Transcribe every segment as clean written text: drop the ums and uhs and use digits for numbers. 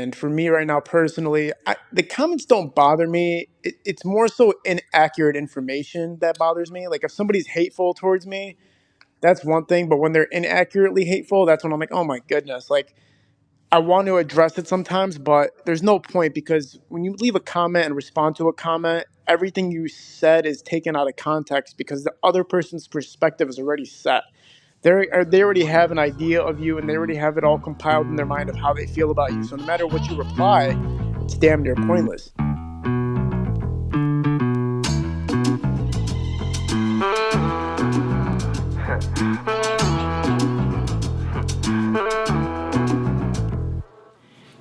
And for me right now, personally, the comments don't bother me. It's more so inaccurate information that bothers me. Like if somebody's hateful towards me, that's one thing. But when they're inaccurately hateful, that's when I'm like, oh my goodness. Like I want to address it sometimes, but there's no point because when you leave a comment and respond to a comment, everything you said is taken out of context because the other person's perspective is already set. They already have an idea of you and they already have it all compiled in their mind of how they feel about you. So no matter what you reply, it's damn near pointless.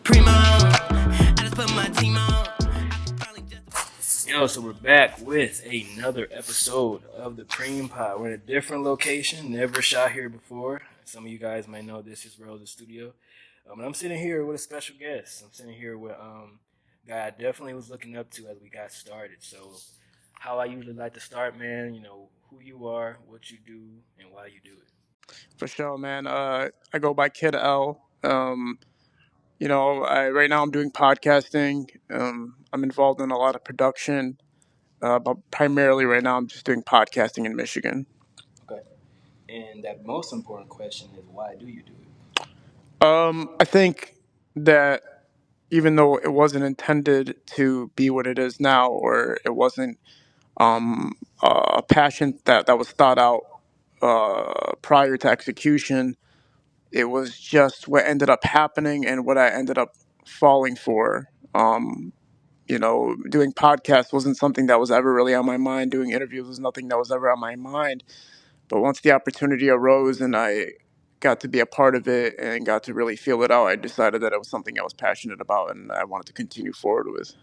Primo, I just put my team on. Yo, so we're back with another episode of the Preem Pod. We're in a different location, never shot here before. Some of you guys might know this is Rose's studio. And I'm sitting here with a special guest. I'm sitting here with a guy I definitely was looking up to as we got started. So, how I usually like to start, man, who you are, what you do, and why you do it. For sure, man. I go by Kid L. Right now I'm doing podcasting. I'm involved in a lot of production, but primarily right now I'm just doing podcasting in Michigan. Okay. And that most important question is why do you do it? I think that even though it wasn't intended to be what it is now, or it wasn't a passion that was thought out prior to execution, it was just what ended up happening and what I ended up falling for. Doing podcasts wasn't something that was ever really on my mind. Doing interviews was nothing that was ever on my mind. But once the opportunity arose and I got to be a part of it and got to really feel it out, I decided that it was something I was passionate about and I wanted to continue forward with.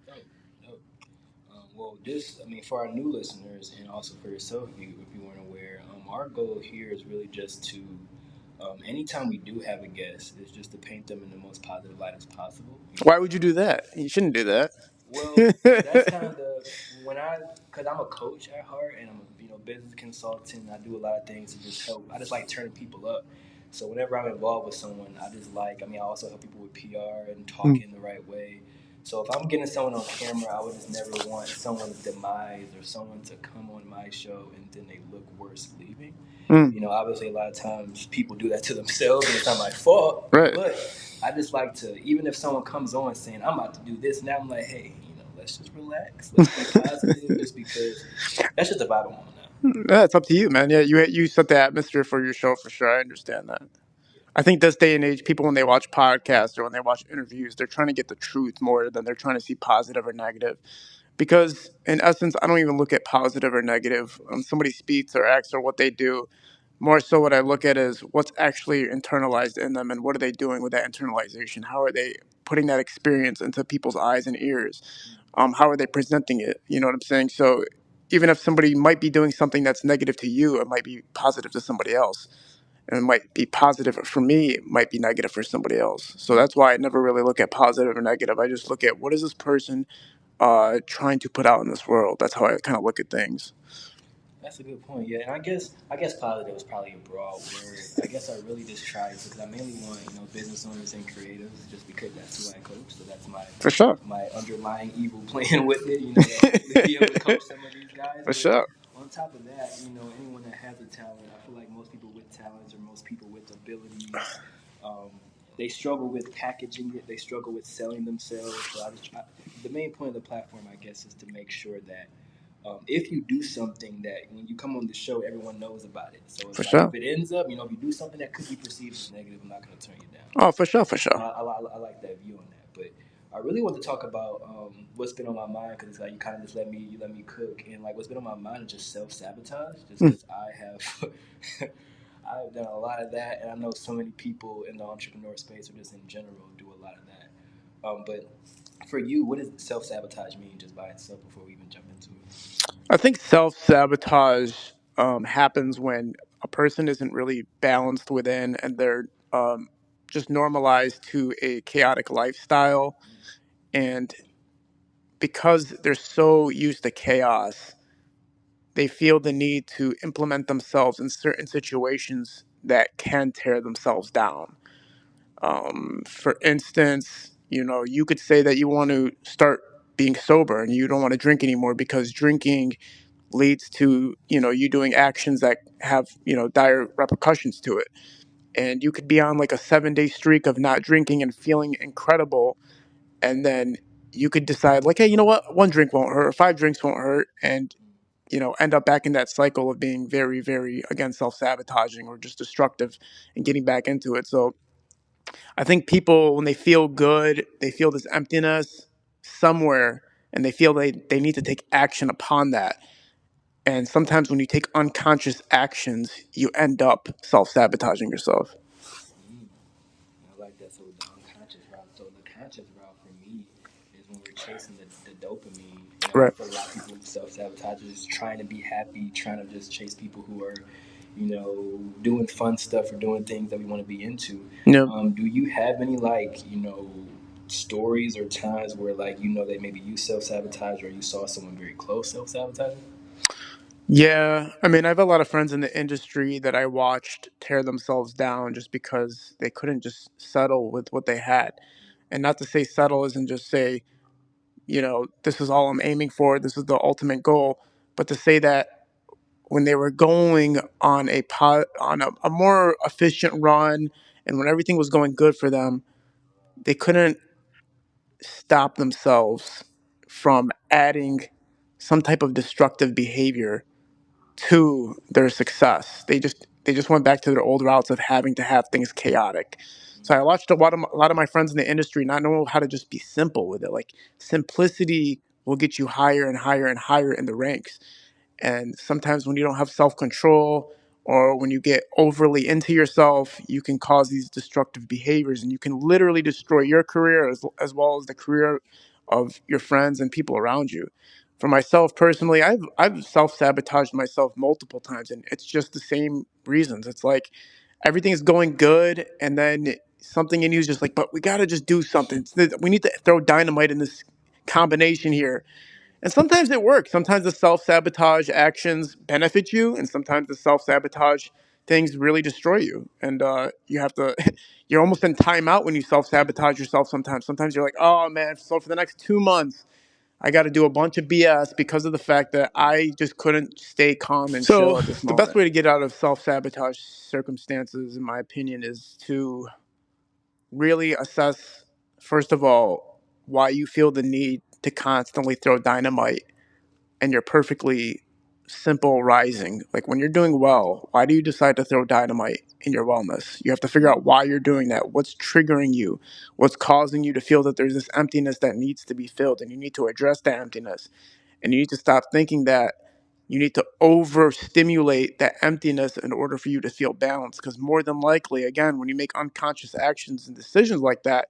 Dope, dope. For our new listeners and also for yourself, if you weren't aware, our goal here is really just to, anytime we do have a guest, is just to paint them in the most positive light as possible. Why would you do that? You shouldn't do that. Well, that's kind of because I'm a coach at heart and I'm a business consultant. I do a lot of things to just help. I just like turning people up. So whenever I'm involved with someone, I also help people with PR and talking the right way. So if I'm getting someone on camera, I would just never want someone's demise or someone to come on my show and then they look worse leaving. Mm, Obviously a lot of times people do that to themselves and it's not my fault. right. But I just like to, even if someone comes on saying I'm about to do this, now I'm like, hey, let's just relax, let's be positive, just because that's just the vibe I'm on now. Yeah, it's up to you, man. Yeah, you set the atmosphere for your show for sure. I understand that. I think this day and age, people when they watch podcasts or when they watch interviews, they're trying to get the truth more than they're trying to see positive or negative. Because in essence, I don't even look at positive or negative when somebody speaks or acts or what they do. More so, what I look at is what's actually internalized in them and what are they doing with that internalization? How are they putting that experience into people's eyes and ears? How are they presenting it? You know what I'm saying? So even if somebody might be doing something that's negative to you, it might be positive to somebody else. And it might be positive for me, it might be negative for somebody else. So that's why I never really look at positive or negative. I just look at what is this person trying to put out in this world. That's how I kind of look at things. That's a good point. Yeah, and I guess positive is probably a broad word. I guess I really just try to, because I mainly want business owners and creatives, just because that's who I coach. So that's my For sure. my underlying evil plan with it. To hopefully be able to coach some of these guys. For But sure. on top of that, anyone that has a talent, I feel like most people with talents or most people with abilities, um, they struggle with packaging it. They struggle with selling themselves. So the main point of the platform, I guess, is to make sure that if you do something that when you come on the show, everyone knows about it. So For it's like sure. if it ends up, if you do something that could be perceived as negative, I'm not going to turn you down. Oh, for sure. For So sure. I like that view on that. But I really want to talk about what's been on my mind because it's like you kind of just let me cook and like what's been on my mind is just self sabotage, just Mm. because I have. I've done a lot of that, and I know so many people in the entrepreneur space or just in general do a lot of that. But for you, what does self sabotage mean just by itself before we even jump into it? I think self sabotage happens when a person isn't really balanced within and they're just normalized to a chaotic lifestyle. And because they're so used to chaos, they feel the need to implement themselves in certain situations that can tear themselves down. For instance, you could say that you want to start being sober and you don't want to drink anymore because drinking leads to you doing actions that have dire repercussions to it. And you could be on like a 7-day streak of not drinking and feeling incredible, and then you could decide like, hey, you know what, one drink won't hurt, or 5 drinks won't hurt, and end up back in that cycle of being very, very, again, self-sabotaging or just destructive and getting back into it. So I think people, when they feel good, they feel this emptiness somewhere, and they feel they need to take action upon that. And sometimes when you take unconscious actions, you end up self-sabotaging yourself. I like that. So the unconscious route. So the conscious route for me is when we're chasing the dopamine. Right. For a lot of people who self sabotage is trying to be happy, trying to just chase people who are, doing fun stuff or doing things that we want to be into. Yeah. Do you have any like stories or times where like that maybe you self sabotage or you saw someone very close self sabotaging? Yeah, I mean, I have a lot of friends in the industry that I watched tear themselves down just because they couldn't just settle with what they had. And not to say settle isn't just say, this is all I'm aiming for, this is the ultimate goal, but to say that when they were going on a more efficient run and when everything was going good for them, they couldn't stop themselves from adding some type of destructive behavior to their success. They just went back to their old routes of having to have things chaotic. So I watched a lot of my friends in the industry not know how to just be simple with it. Like simplicity will get you higher and higher and higher in the ranks. And sometimes when you don't have self control or when you get overly into yourself, you can cause these destructive behaviors and you can literally destroy your career as well as the career of your friends and people around you. For myself personally, I've self sabotaged myself multiple times, and it's just the same reasons. It's like everything is going good, and then something in you is just like, but we got to just do something. We need to throw dynamite in this combination here, and sometimes it works. Sometimes the self sabotage actions benefit you, and sometimes the self sabotage things really destroy you. And you have to, you're almost in timeout when you self sabotage yourself sometimes. Sometimes you're like, oh man, so for the next 2 months, I got to do a bunch of BS because of the fact that I just couldn't stay calm and chill So at this the moment. best The best way to get out of self sabotage circumstances, in my opinion, is to really assess, first of all, why you feel the need to constantly throw dynamite and you're perfectly simple rising. Like when you're doing well, why do you decide to throw dynamite in your wellness? You have to figure out why you're doing that. What's triggering you? What's causing you to feel that there's this emptiness that needs to be filled, and you need to address that emptiness. And you need to stop thinking that you need to overstimulate that emptiness in order for you to feel balanced. Because more than likely, again, when you make unconscious actions and decisions like that,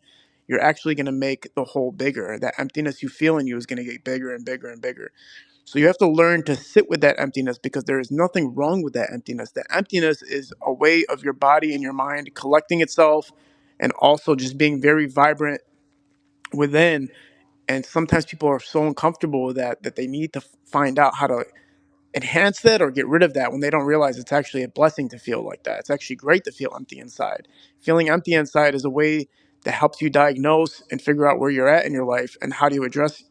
you're actually going to make the hole bigger. That emptiness you feel in you is going to get bigger and bigger and bigger. So you have to learn to sit with that emptiness because there is nothing wrong with that emptiness. That emptiness is a way of your body and your mind collecting itself and also just being very vibrant within. And sometimes people are so uncomfortable with that they need to find out how to enhance that or get rid of that when they don't realize it's actually a blessing to feel like that. It's actually great to feel empty inside. Feeling empty inside is a way that helps you diagnose and figure out where you're at in your life and how to address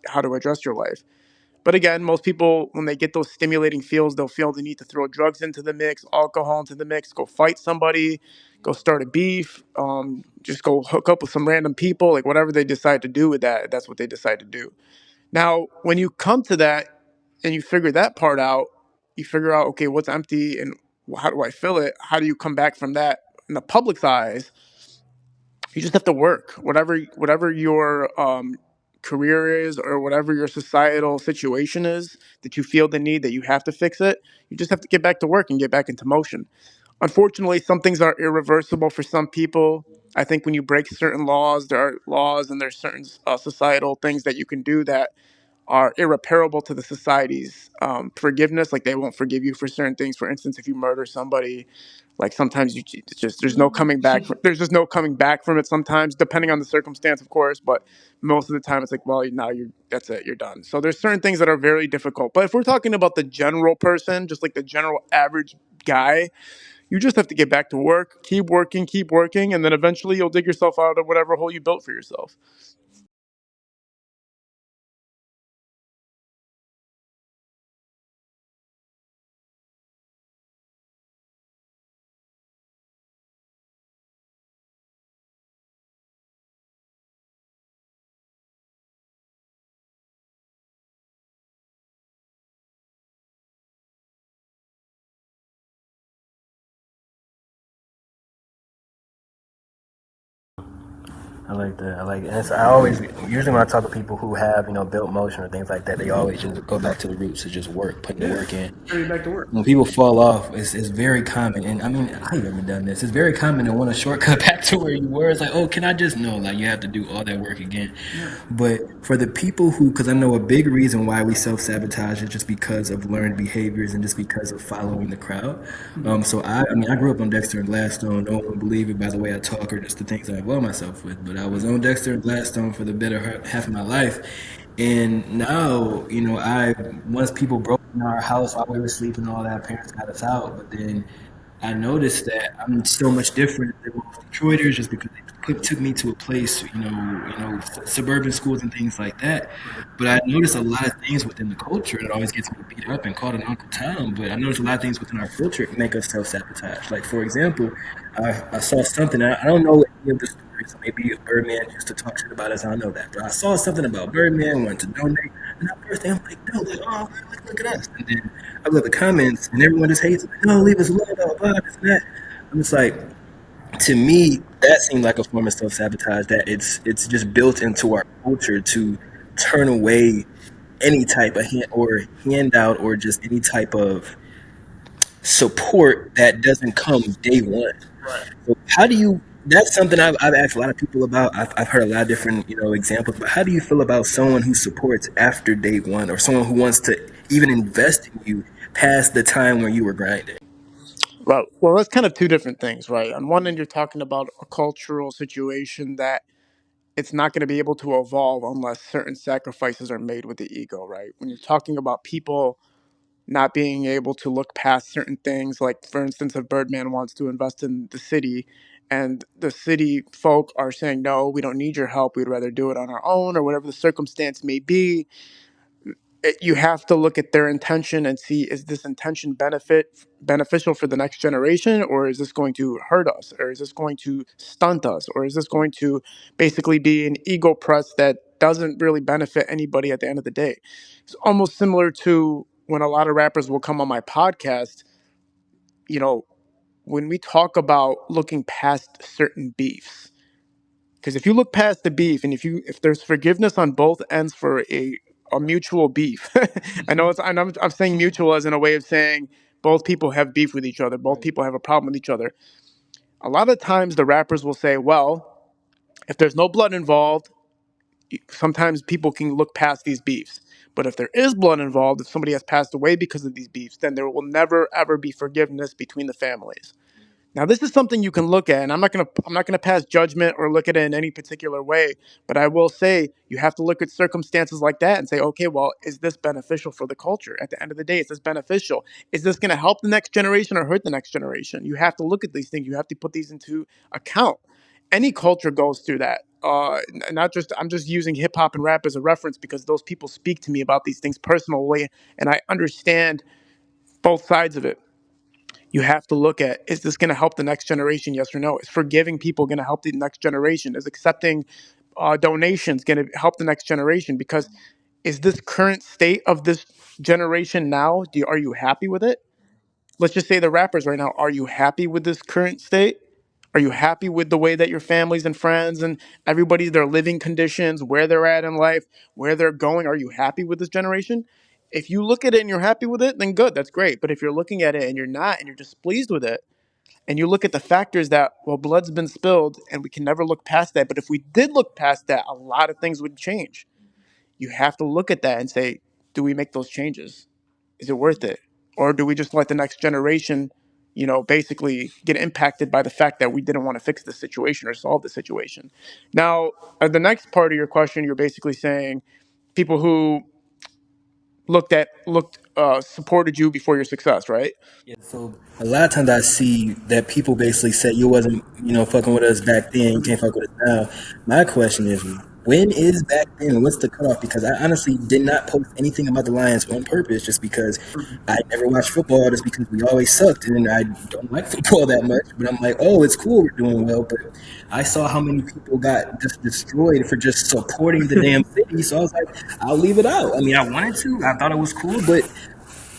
your life. But again, most people, when they get those stimulating feels, they'll feel the need to throw drugs into the mix, alcohol into the mix, go fight somebody, go start a beef, just go hook up with some random people, like whatever they decide to do with that, that's what they decide to do. Now, when you come to that and you figure that part out, you figure out, okay, what's empty and how do I fill it? How do you come back from that in the public's eyes? You just have to work. Whatever your career is or whatever your societal situation is that you feel the need that you have to fix it, you just have to get back to work and get back into motion. Unfortunately, some things are irreversible for some people. I think when you break certain laws, there are laws and there's certain societal things that you can do that are irreparable to the society's forgiveness. Like they won't forgive you for certain things. For instance, if you murder somebody, like sometimes it's just there's no coming back. There's just no coming back from it. Sometimes, depending on the circumstance, of course, but most of the time it's like, well, now you're that's it, you're done. So there's certain things that are very difficult. But if we're talking about the general person, just like the general average guy, You just have to get back to work, keep working, and then eventually you'll dig yourself out of whatever hole you built for yourself. I like that. I like it. And so I always, usually when I talk to people who have, built motion or things like that, they always just go back to the roots to just work, putting the work in. Back to work. When people fall off, it's very common. And I mean, I've never done this. It's very common to want a shortcut back to where you were. It's like, oh, can I just know? Like, you have to do all that work again. But for the people who, because I know a big reason why we self sabotage is just because of learned behaviors and just because of following the crowd. So I mean, I grew up on Dexter and Gladstone. No one would believe it by the way I talk or just the things that I blow myself with. But I was on Dexter and Gladstone for the better half of my life. And now, I once people broke in our house while we were sleeping, all that, parents got us out. But then I noticed that I'm so much different than most Detroiters just because they took me to a place, suburban schools and things like that. But I noticed a lot of things within the culture. It always gets me beat up and called an Uncle Tom. But I noticed a lot of things within our culture make us self sabotage. Like, for example, I saw something. I don't know any of the stories. Maybe Birdman used to talk shit about us. I don't know that. But I saw something about Birdman wanting to donate. And at first, I'm like, no, like, oh, look at us. And then I look at the comments, and everyone just hates it. Like, no, leave us alone, blah, blah, this and that. I'm just like, to me, that seemed like a form of self sabotage. That it's just built into our culture to turn away any type of handout or just any type of support that doesn't come day one. So how do you? That's something I've asked a lot of people about. I've heard a lot of different examples. But how do you feel about someone who supports after day one, or someone who wants to even invest in you past the time where you were grinding? Well, that's kind of two different things, right? On one end, you're talking about a cultural situation that it's not going to be able to evolve unless certain sacrifices are made with the ego, right? When you're talking about people not being able to look past certain things, like for instance, if Birdman wants to invest in the city and the city folk are saying, no, we don't need your help, we'd rather do it on our own, or whatever the circumstance may be, you have to look at their intention and see, is this intention beneficial for the next generation, or is this going to hurt us, or is this going to stunt us, or is this going to basically be an ego press that doesn't really benefit anybody at the end of the day. It's almost similar to when a lot of rappers will come on my podcast, you know when we talk about looking past certain beefs, because if you look past the beef, and if there's forgiveness on both ends for a mutual beef, I know I'm saying mutual as in a way of saying both people have beef with each other, both people have a problem with each other. A lot of times the rappers will say, well, if there's no blood involved, sometimes people can look past these beefs. But if there is blood involved, if somebody has passed away because of these beefs, then there will never ever be forgiveness between the families. Now, this is something you can look at, and I'm not gonna pass judgment or look at it in any particular way. But I will say you have to look at circumstances like that and say, okay, well, is this beneficial for the culture? At the end of the day, is this beneficial? Is this going to help the next generation or hurt the next generation? You have to look at these things. You have to put these into account. Any culture goes through that. Not just I'm just using hip hop and rap as a reference because those people speak to me about these things personally, and I understand both sides of it. You have to look at, is this going to help the next generation, yes or no? Is forgiving people going to help the next generation? Is accepting donations going to help the next generation? Because is this current state of this generation now, are you happy with it? Let's just say the rappers right now, are you happy with this current state? Are you happy with the way that your families and friends and everybody, their living conditions, where they're at in life, where they're going? Are you happy with this generation? If you look at it and you're happy with it, then good, that's great. But if you're looking at it and you're not, and you're displeased with it, and you look at the factors that, well, blood's been spilled and we can never look past that, but if we did look past that, a lot of things would change. You have to look at that and say, do we make those changes? Is it worth it? Or do we just let the next generation, basically get impacted by the fact that we didn't want to fix the situation or solve the situation? Now, the next part of your question, you're basically saying people who looked supported you before your success, right? Yeah, so a lot of times I see that people basically say you wasn't, fucking with us back then, you can't fuck with us now. My question is, when is back then and what's the cutoff? Because I honestly did not post anything about the Lions on purpose just because I never watched football, just because we always sucked and I don't like football that much. But I'm like, oh, it's cool, we're doing well. But I saw how many people got just destroyed for just supporting the damn city. So I was like, I'll leave it out. I mean, I wanted to, I thought it was cool, but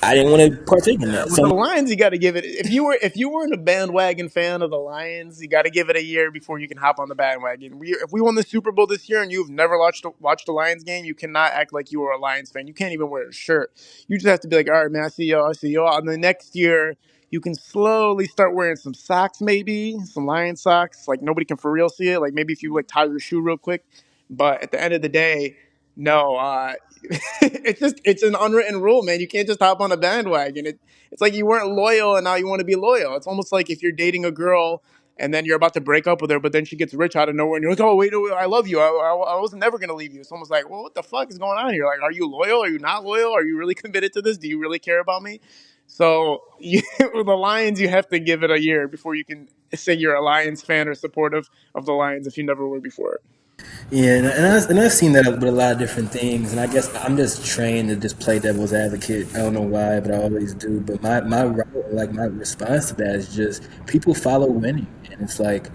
I didn't want to partake in that. With So the I'm Lions, you got to give it. If you weren't a bandwagon fan of the Lions, you got to give it a year before you can hop on the bandwagon. If we won the Super Bowl this year and you've never watched a Lions game, you cannot act like you were a Lions fan. You can't even wear a shirt. You just have to be like, all right, man, I see y'all, I see y'all. And the next year, you can slowly start wearing some socks, maybe some Lion socks. Like nobody can for real see it. Like maybe if you like tie your shoe real quick. But at the end of the day, no, it's an unwritten rule, man. You can't just hop on a bandwagon. It's like you weren't loyal and now you want to be loyal. It's almost like if you're dating a girl and then you're about to break up with her, but then she gets rich out of nowhere and you're like, oh wait, wait, I love you. I was never gonna leave you. It's almost like, well, what the fuck is going on here? Like, are you loyal? Are you not loyal? Are you really committed to this? Do you really care about me? So with the Lions, you have to give it a year before you can say you're a Lions fan or supportive of the Lions if you never were before. Yeah, and I've seen that with a lot of different things, and I guess I'm just trained to just play devil's advocate. I don't know why, but I always do. But my route, like my response to that is just people follow winning, and it's like,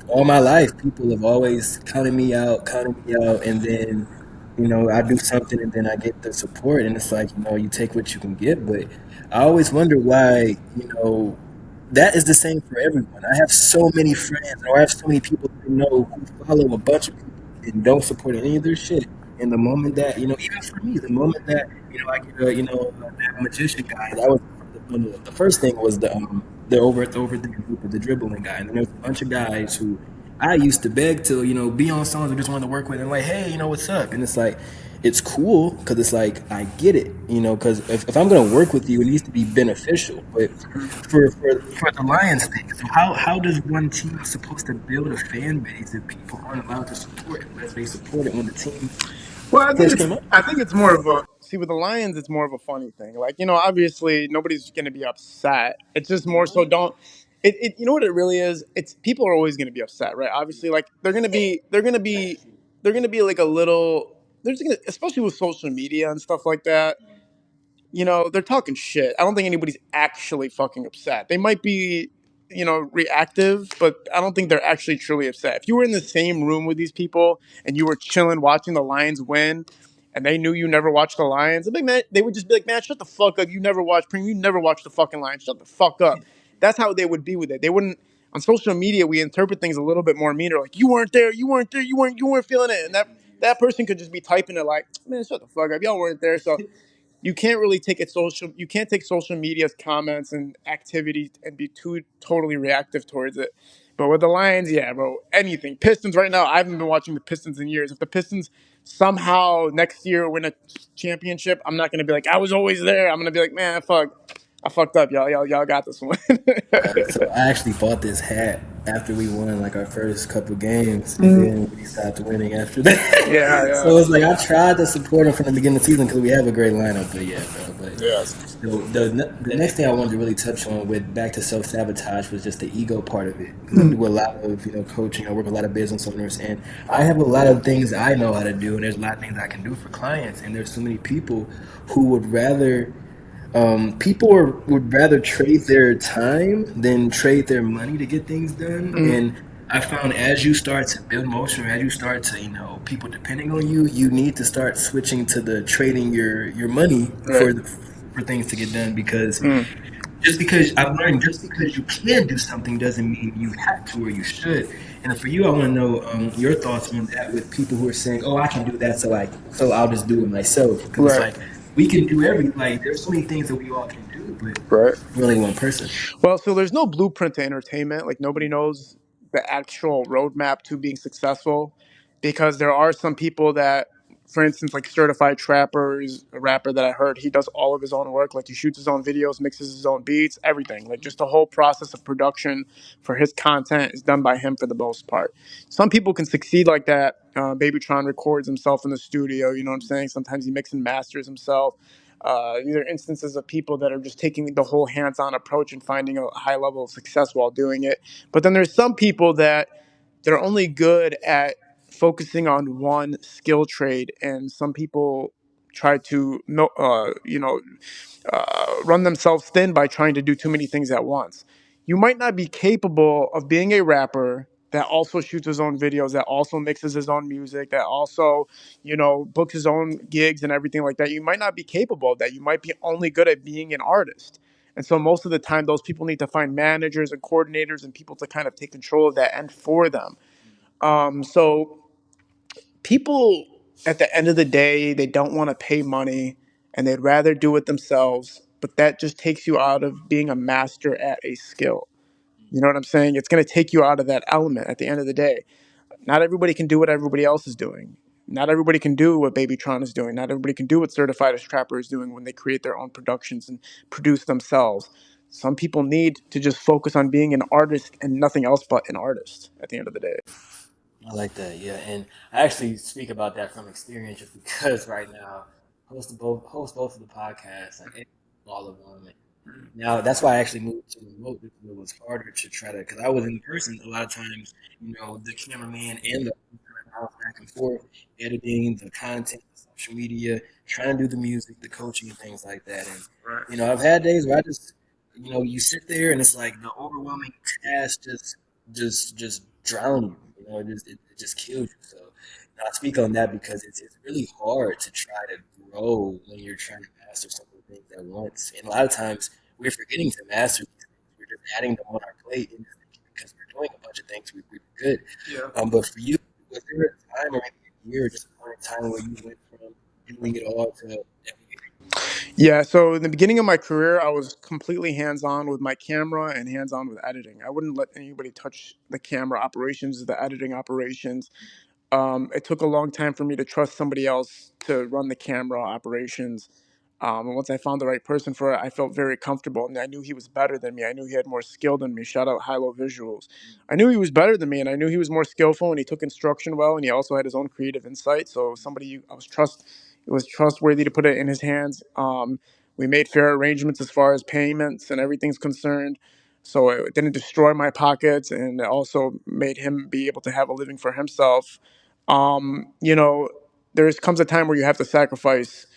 all my life people have always counted me out, and then I do something and then I get the support, and it's like you take what you can get. But I always wonder why that is the same for everyone. I have so many friends, or I have so many people that I know who follow a bunch of people and don't support any of their shit. And the moment that even for me, the moment that I get that magician guy, that was the first thing was the over the group of the dribbling guy, and then there's a bunch of guys who I used to beg to be on songs I just wanted to work with, and like, hey, what's up? And it's like, it's cool because it's like I get it, because if I'm gonna work with you, it needs to be beneficial. But for the Lions thing, so how does one team supposed to build a fan base if people aren't allowed to support it, as they support it when the team Well, first came up? I think it's more of a see with the Lions. It's more of a funny thing. Like obviously nobody's going to be upset. It's just more so don't. You know what it really is. It's people are always going to be upset, right? Obviously, like they're going to be like a little. There's gonna, especially with social media and stuff like that. They're talking shit. I don't think anybody's actually fucking upset. They might be, reactive, but I don't think they're actually truly upset. If you were in the same room with these people and you were chilling watching the Lions win and they knew you never watched the Lions, they would just be like, man, shut the fuck up. You never watched Premium. You never watched the fucking Lions. Shut the fuck up. That's how they would be with it. They wouldn't. On social media, we interpret things a little bit more meaner. Like you weren't there, you weren't feeling it, and that person could just be typing it like, man, shut the fuck up. Y'all weren't there, so you can't really take it social. You can't take social media's comments and activity and be too totally reactive towards it. But with the Lions, yeah, bro, anything. Pistons right now. I haven't been watching the Pistons in years. If the Pistons somehow next year win a championship, I'm not gonna be like I was always there. I'm gonna be like, man, fuck, I fucked up, y'all got this one. So I actually bought this hat after we won like our first couple games, and then we stopped winning after Yeah, that. yeah, So it's like I tried to support them from the beginning of the season because we have a great lineup. But yeah, bro. But yes. the next thing I wanted to really touch on with back to self sabotage was just the ego part of it. Because I do a lot of coaching. I work with a lot of business owners, and I have a lot of things I know how to do, and there's a lot of things I can do for clients. And there's so many people who would rather would rather trade their time than trade their money to get things done. And I found as you start to build motion, or as you start to, people depending on you, you need to start switching to the trading your money Right. for things to get done. Because just because I've learned, just because you can do something doesn't mean you have to or you should. And for you, I want to know your thoughts on that with people who are saying, "Oh, I can do that, so I'll just do it myself." Because it's Right. like we can do everything. Like there's so many things that we all can do, but Right. we're only one person. Well, so there's no blueprint to entertainment. Like nobody knows the actual roadmap to being successful, because there are some people that, for instance, like Certified Trapper is a rapper that I heard. He does all of his own work. Like he shoots his own videos, mixes his own beats, everything. Like just the whole process of production for his content is done by him for the most part. Some people can succeed like that. Babytron records himself in the studio. You know what I'm saying? Sometimes he mixes and masters himself. These are instances of people that are just taking the whole hands-on approach and finding a high level of success while doing it. But then there's some people that they're only good at focusing on one skill trade, and some people try to run themselves thin by trying to do too many things at once. You might not be capable of being a rapper that also shoots his own videos, that also mixes his own music, that also, books his own gigs and everything like that. You might not be capable of that. You might be only good at being an artist. And so most of the time, those people need to find managers and coordinators and people to kind of take control of that end for them. So people at the end of the day, they don't want to pay money and they'd rather do it themselves. But that just takes you out of being a master at a skill. You know what I'm saying? It's going to take you out of that element at the end of the day. Not everybody can do what everybody else is doing. Not everybody can do what Babytron is doing. Not everybody can do what Certified as Trapper is doing when they create their own productions and produce themselves. Some people need to just focus on being an artist and nothing else but an artist at the end of the day. I like that, yeah. And I actually speak about that from experience just because right now host both of the podcasts, like all of them. Now that's why I actually moved to remote because it was harder to try to because I was in person a lot of times. The cameraman and the bounce back and forth, editing the content, the social media, trying to do the music, the coaching, and things like that. And Right. I've had days where I just you sit there and it's like the overwhelming task just drown you. It just kills you. So I speak on that because it's really hard to try to grow when you're trying to master so many things at once. And a lot of times we're forgetting to master these things. We're just adding them on our plate and just thinking because we're doing a bunch of things we're good. Yeah. But for you, was there a time or maybe a year or just a point in time where you went from doing it all to Yeah, so in the beginning of my career, I was completely hands on with my camera and hands on with editing. I wouldn't let anybody touch the camera operations, the editing operations. It took a long time for me to trust somebody else to run the camera operations. And once I found the right person for it, I felt very comfortable. And I knew he was better than me. I knew he had more skill than me. Shout out High Low Visuals. I knew he was better than me, and I knew he was more skillful, and he took instruction well, and he also had his own creative insight. So it was trustworthy to put it in his hands. We made fair arrangements as far as payments and everything's concerned. So it didn't destroy my pockets, and it also made him be able to have a living for himself. You know, there comes a time where you have to sacrifice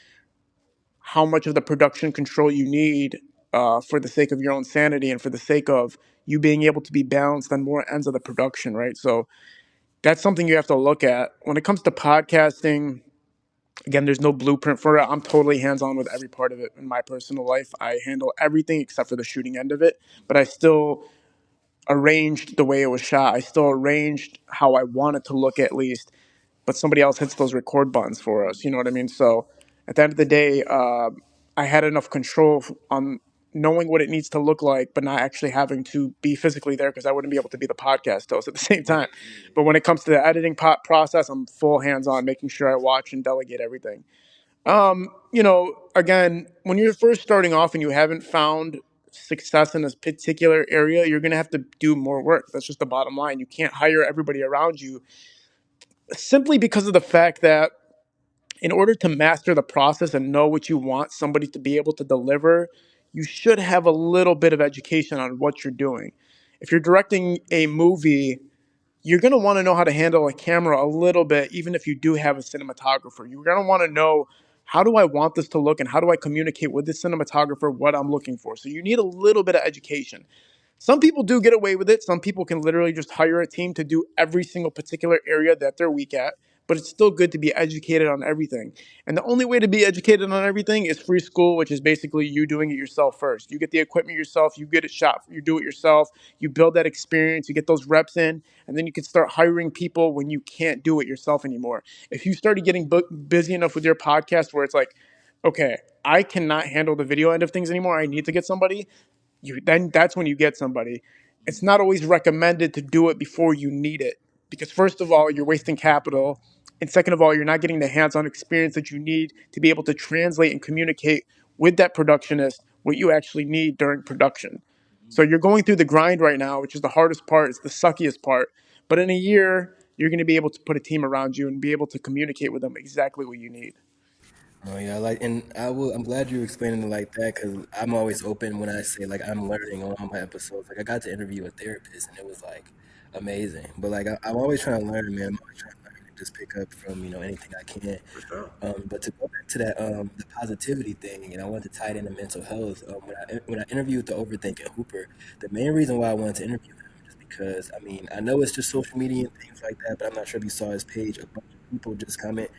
how much of the production control you need for the sake of your own sanity and for the sake of you being able to be balanced on more ends of the production, right? So that's something you have to look at. When it comes to podcasting, again, there's no blueprint for it. I'm totally hands on with every part of it in my personal life. I handle everything except for the shooting end of it, but I still arranged the way it was shot. I still arranged how I want it to look at least, but somebody else hits those record buttons for us. You know what I mean? So at the end of the day, I had enough control on knowing what it needs to look like, but not actually having to be physically there because I wouldn't be able to be the podcast host at the same time. But when it comes to the editing process, I'm full hands on, making sure I watch and delegate everything. Again, when you're first starting off and you haven't found success in this particular area, you're going to have to do more work. That's just the bottom line. You can't hire everybody around you simply because of the fact that in order to master the process and know what you want somebody to be able to deliver, you should have a little bit of education on what you're doing. If you're directing a movie, you're going to want to know how to handle a camera a little bit, even if you do have a cinematographer. You're going to want to know, how do I want this to look and how do I communicate with the cinematographer what I'm looking for? So you need a little bit of education. Some people do get away with it. Some people can literally just hire a team to do every single particular area that they're weak at. But it's still good to be educated on everything. And the only way to be educated on everything is free school, which is basically you doing it yourself first. You get the equipment yourself, you get it shot, you do it yourself, you build that experience, you get those reps in, and then you can start hiring people when you can't do it yourself anymore. If you started getting busy enough with your podcast where it's like, okay, I cannot handle the video end of things anymore, I need to get somebody, then that's when you get somebody. It's not always recommended to do it before you need it because first of all, you're wasting capital, and second of all, you're not getting the hands-on experience that you need to be able to translate and communicate with that productionist what you actually need during production. So you're going through the grind right now, which is the hardest part, it's the suckiest part. But in a year, you're going to be able to put a team around you and be able to communicate with them exactly what you need. Oh yeah, like, and I'm glad you're explaining it like that because I'm always open when I say like I'm learning on all my episodes. Like I got to interview a therapist and it was like amazing. But like I'm always trying to learn, man. I'm always trying to learn and just pick up from anything I can. For sure. But to go back to that the positivity thing, and I wanted to tie it into mental health. When I interviewed the overthinking Hooper, the main reason why I wanted to interview him is because I mean I know it's just social media and things like that, but I'm not sure if you saw his page. A bunch of people just comment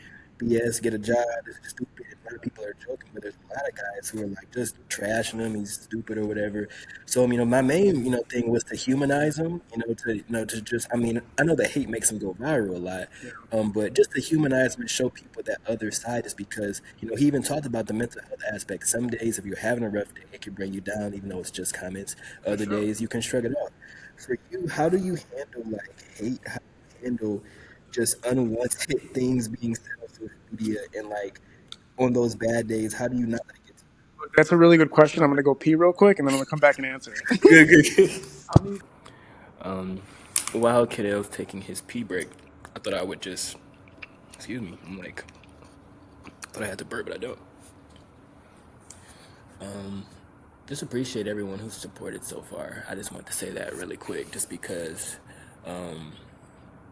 BS, get a job, this is stupid. And a lot of people are joking, but there's a lot of guys who are like just trashing him. He's stupid or whatever. So, my main, thing was to humanize him, to just, I mean, I know that hate makes him go viral a lot, Yeah, but just to humanize him and show people that other side is because, he even talked about the mental health aspect. Some days, if you're having a rough day, it can bring you down, even though it's just comments. For Other sure. days, you can shrug it off. For you, how do you handle like hate? How do you handle just unwanted things being said on social media and like on those bad days, how do you not let it get to that's a really good question. I'm gonna go pee real quick, and then I'm gonna come back and answer it. you? Good, good, good. Um, while Kiddo's taking his pee break, I thought I would just, excuse me, I'm like, I thought I had to burp, but I don't. Just appreciate everyone who's supported so far. I just want to say that really quick, just because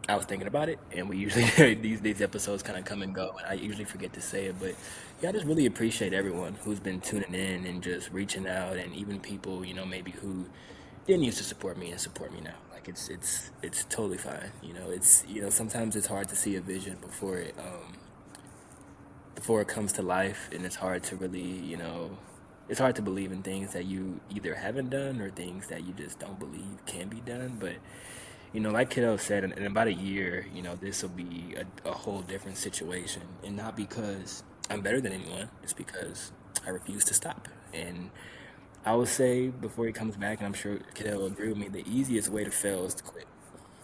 I was thinking about it, and we usually these episodes kind of come and go, and I usually forget to say it, but yeah, I just really appreciate everyone who's been tuning in and just reaching out, and even people maybe who didn't used to support me and support me now. Like it's totally fine. It's sometimes it's hard to see a vision before it comes to life, and it's hard to really it's hard to believe in things that you either haven't done or things that you just don't believe can be done, but like Kiddo said, in about a year, this will be a whole different situation. And not because I'm better than anyone, it's because I refuse to stop. And I would say before he comes back, and I'm sure Kiddo will agree with me, the easiest way to fail is to quit.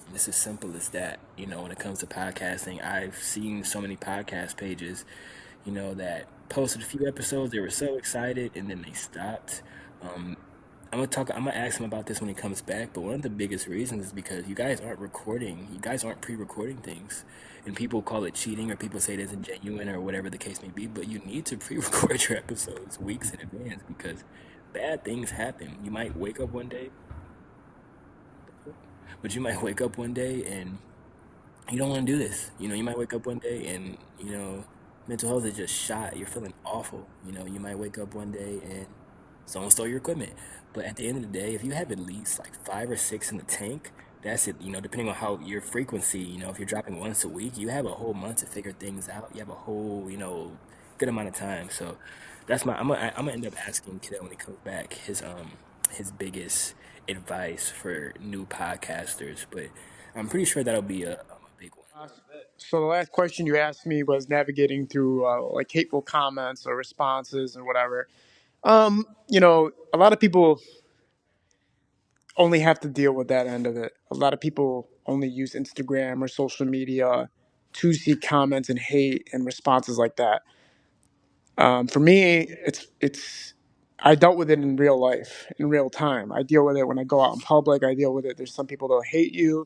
And it's as simple as that. When it comes to podcasting, I've seen so many podcast pages, that posted a few episodes, they were so excited, and then they stopped. Um, I'm gonna ask him about this when he comes back. But one of the biggest reasons is because you guys aren't recording. You guys aren't pre-recording things, and people call it cheating, or people say it isn't genuine, or whatever the case may be. But you need to pre-record your episodes weeks in advance because bad things happen. You might wake up one day, but you might wake up one day and you don't want to do this. You might wake up one day and mental health is just shot. You're feeling awful. You might wake up one day and someone stole your equipment. But at the end of the day, if you have at least like 5 or 6 in the tank, that's it. Depending on how your frequency, if you're dropping once a week, you have a whole month to figure things out. You have a whole, good amount of time. So that's I'm gonna end up asking Kiddo when he comes back his biggest advice for new podcasters. But I'm pretty sure that'll be a big one. So the last question you asked me was navigating through like hateful comments or responses or whatever. A lot of people only have to deal with that end of it. A lot of people only use Instagram or social media to see comments and hate and responses like that. For me, it's I dealt with it in real life, in real time. I deal with it when I go out in public. I deal with it. There's some people that'll hate you.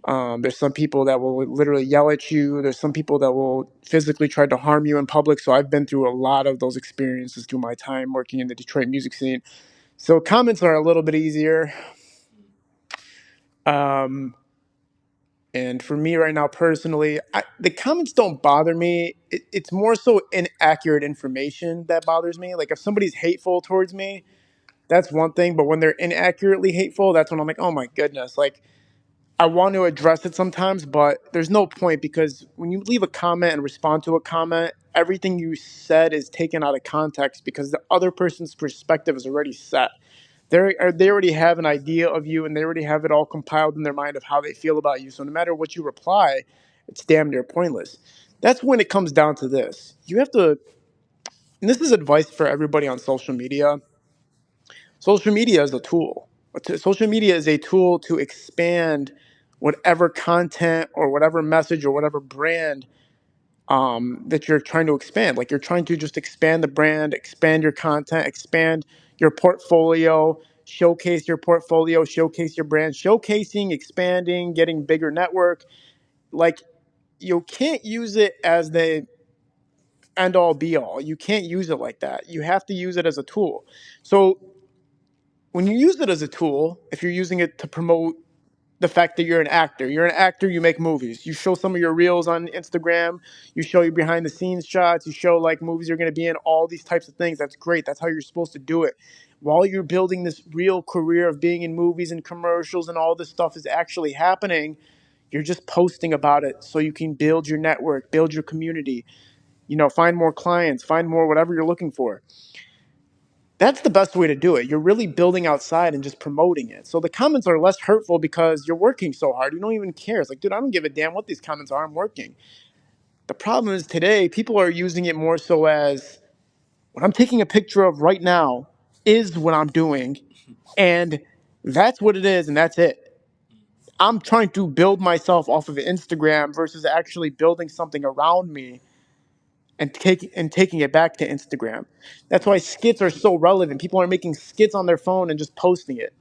There's some people that will literally yell at you. There's some people that will physically try to harm you in public. So I've been through a lot of those experiences through my time working in the Detroit music scene. So comments are a little bit easier. Um, and for me right now, personally, the comments don't bother me. It's more so inaccurate information that bothers me. Like if somebody's hateful towards me, that's one thing. But when they're inaccurately hateful, that's when I'm like, oh my goodness. Like I want to address it sometimes, but there's no point because when you leave a comment and respond to a comment, everything you said is taken out of context because the other person's perspective is already set. They already have an idea of you and they already have it all compiled in their mind of how they feel about you. So no matter what you reply, it's damn near pointless. That's when it comes down to this. You have to, and this is advice for everybody on social media. Social media is a tool. Social media is a tool to expand whatever content or whatever message or whatever brand that you're trying to expand. Like you're trying to just expand the brand, expand your content, expand your portfolio, showcase your brand, showcasing, expanding, getting bigger network. Like you can't use it as the end all be all. You can't use it like that. You have to use it as a tool. So when you use it as a tool, if you're using it to promote the fact that you're an actor, you make movies. You show some of your reels on Instagram, you show your behind the scenes shots, you show like movies you're going to be in, all these types of things. That's great. That's how you're supposed to do it. While you're building this real career of being in movies and commercials and all this stuff is actually happening, you're just posting about it so you can build your network, build your community, find more clients, find more whatever you're looking for. That's the best way to do it. You're really building outside and just promoting it. So the comments are less hurtful because you're working so hard. You don't even care. It's like, dude, I don't give a damn what these comments are. I'm working. The problem is today, people are using it more so as what I'm taking a picture of right now is what I'm doing. And that's what it is. And that's it. I'm trying to build myself off of Instagram versus actually building something around me and taking it back to Instagram. That's why skits are so relevant. People are making skits on their phone and just posting it.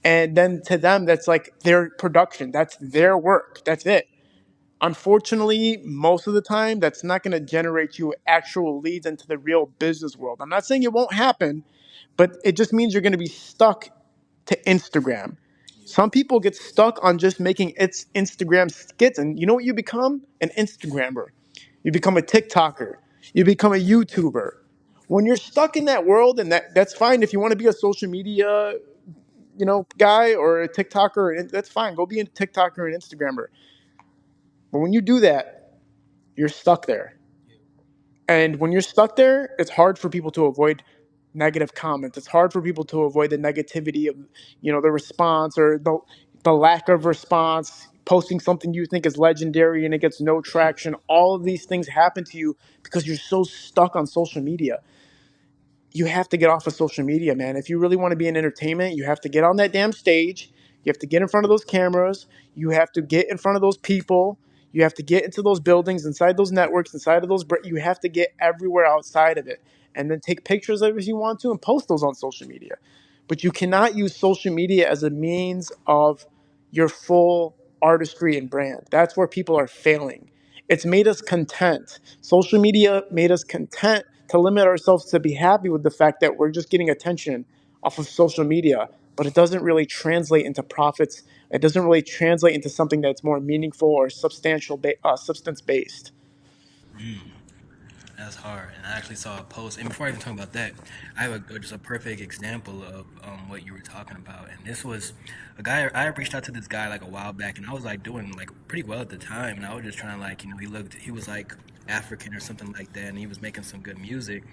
And then to them, that's like their production. That's their work. That's it. Unfortunately, most of the time, that's not going to generate you actual leads into the real business world. I'm not saying it won't happen, but it just means you're going to be stuck to Instagram. Some people get stuck on just making its Instagram skits, and you know what you become? An Instagrammer. You become a TikToker. You become a YouTuber. When you're stuck in that world, and that's fine if you want to be a social media, guy or a TikToker, that's fine. Go be a TikToker and Instagrammer. But when you do that, you're stuck there. And when you're stuck there, it's hard for people to avoid negative comments. It's hard for people to avoid the negativity of, the response or the lack of response, posting something you think is legendary and it gets no traction. All of these things happen to you because you're so stuck on social media. You have to get off of social media, man. If you really want to be in entertainment, you have to get on that damn stage. You have to get in front of those cameras. You have to get in front of those people. You have to get into those buildings, inside those networks, inside of those. You have to get everywhere outside of it, and then take pictures of it if you want to, and post those on social media. But you cannot use social media as a means of your full artistry and brand. That's where people are failing. It's made us content. Social media made us content to limit ourselves to be happy with the fact that we're just getting attention off of social media, but it doesn't really translate into profits. It doesn't really translate into something that's more meaningful or substance based. Mm. That's hard. And I actually saw a post. And before I even talk about that, I have just a perfect example of what you were talking about. And this was a guy. I reached out to this guy like a while back, and I was like doing like pretty well at the time. And I was just trying to like, he was like African or something like that, and he was making some good music.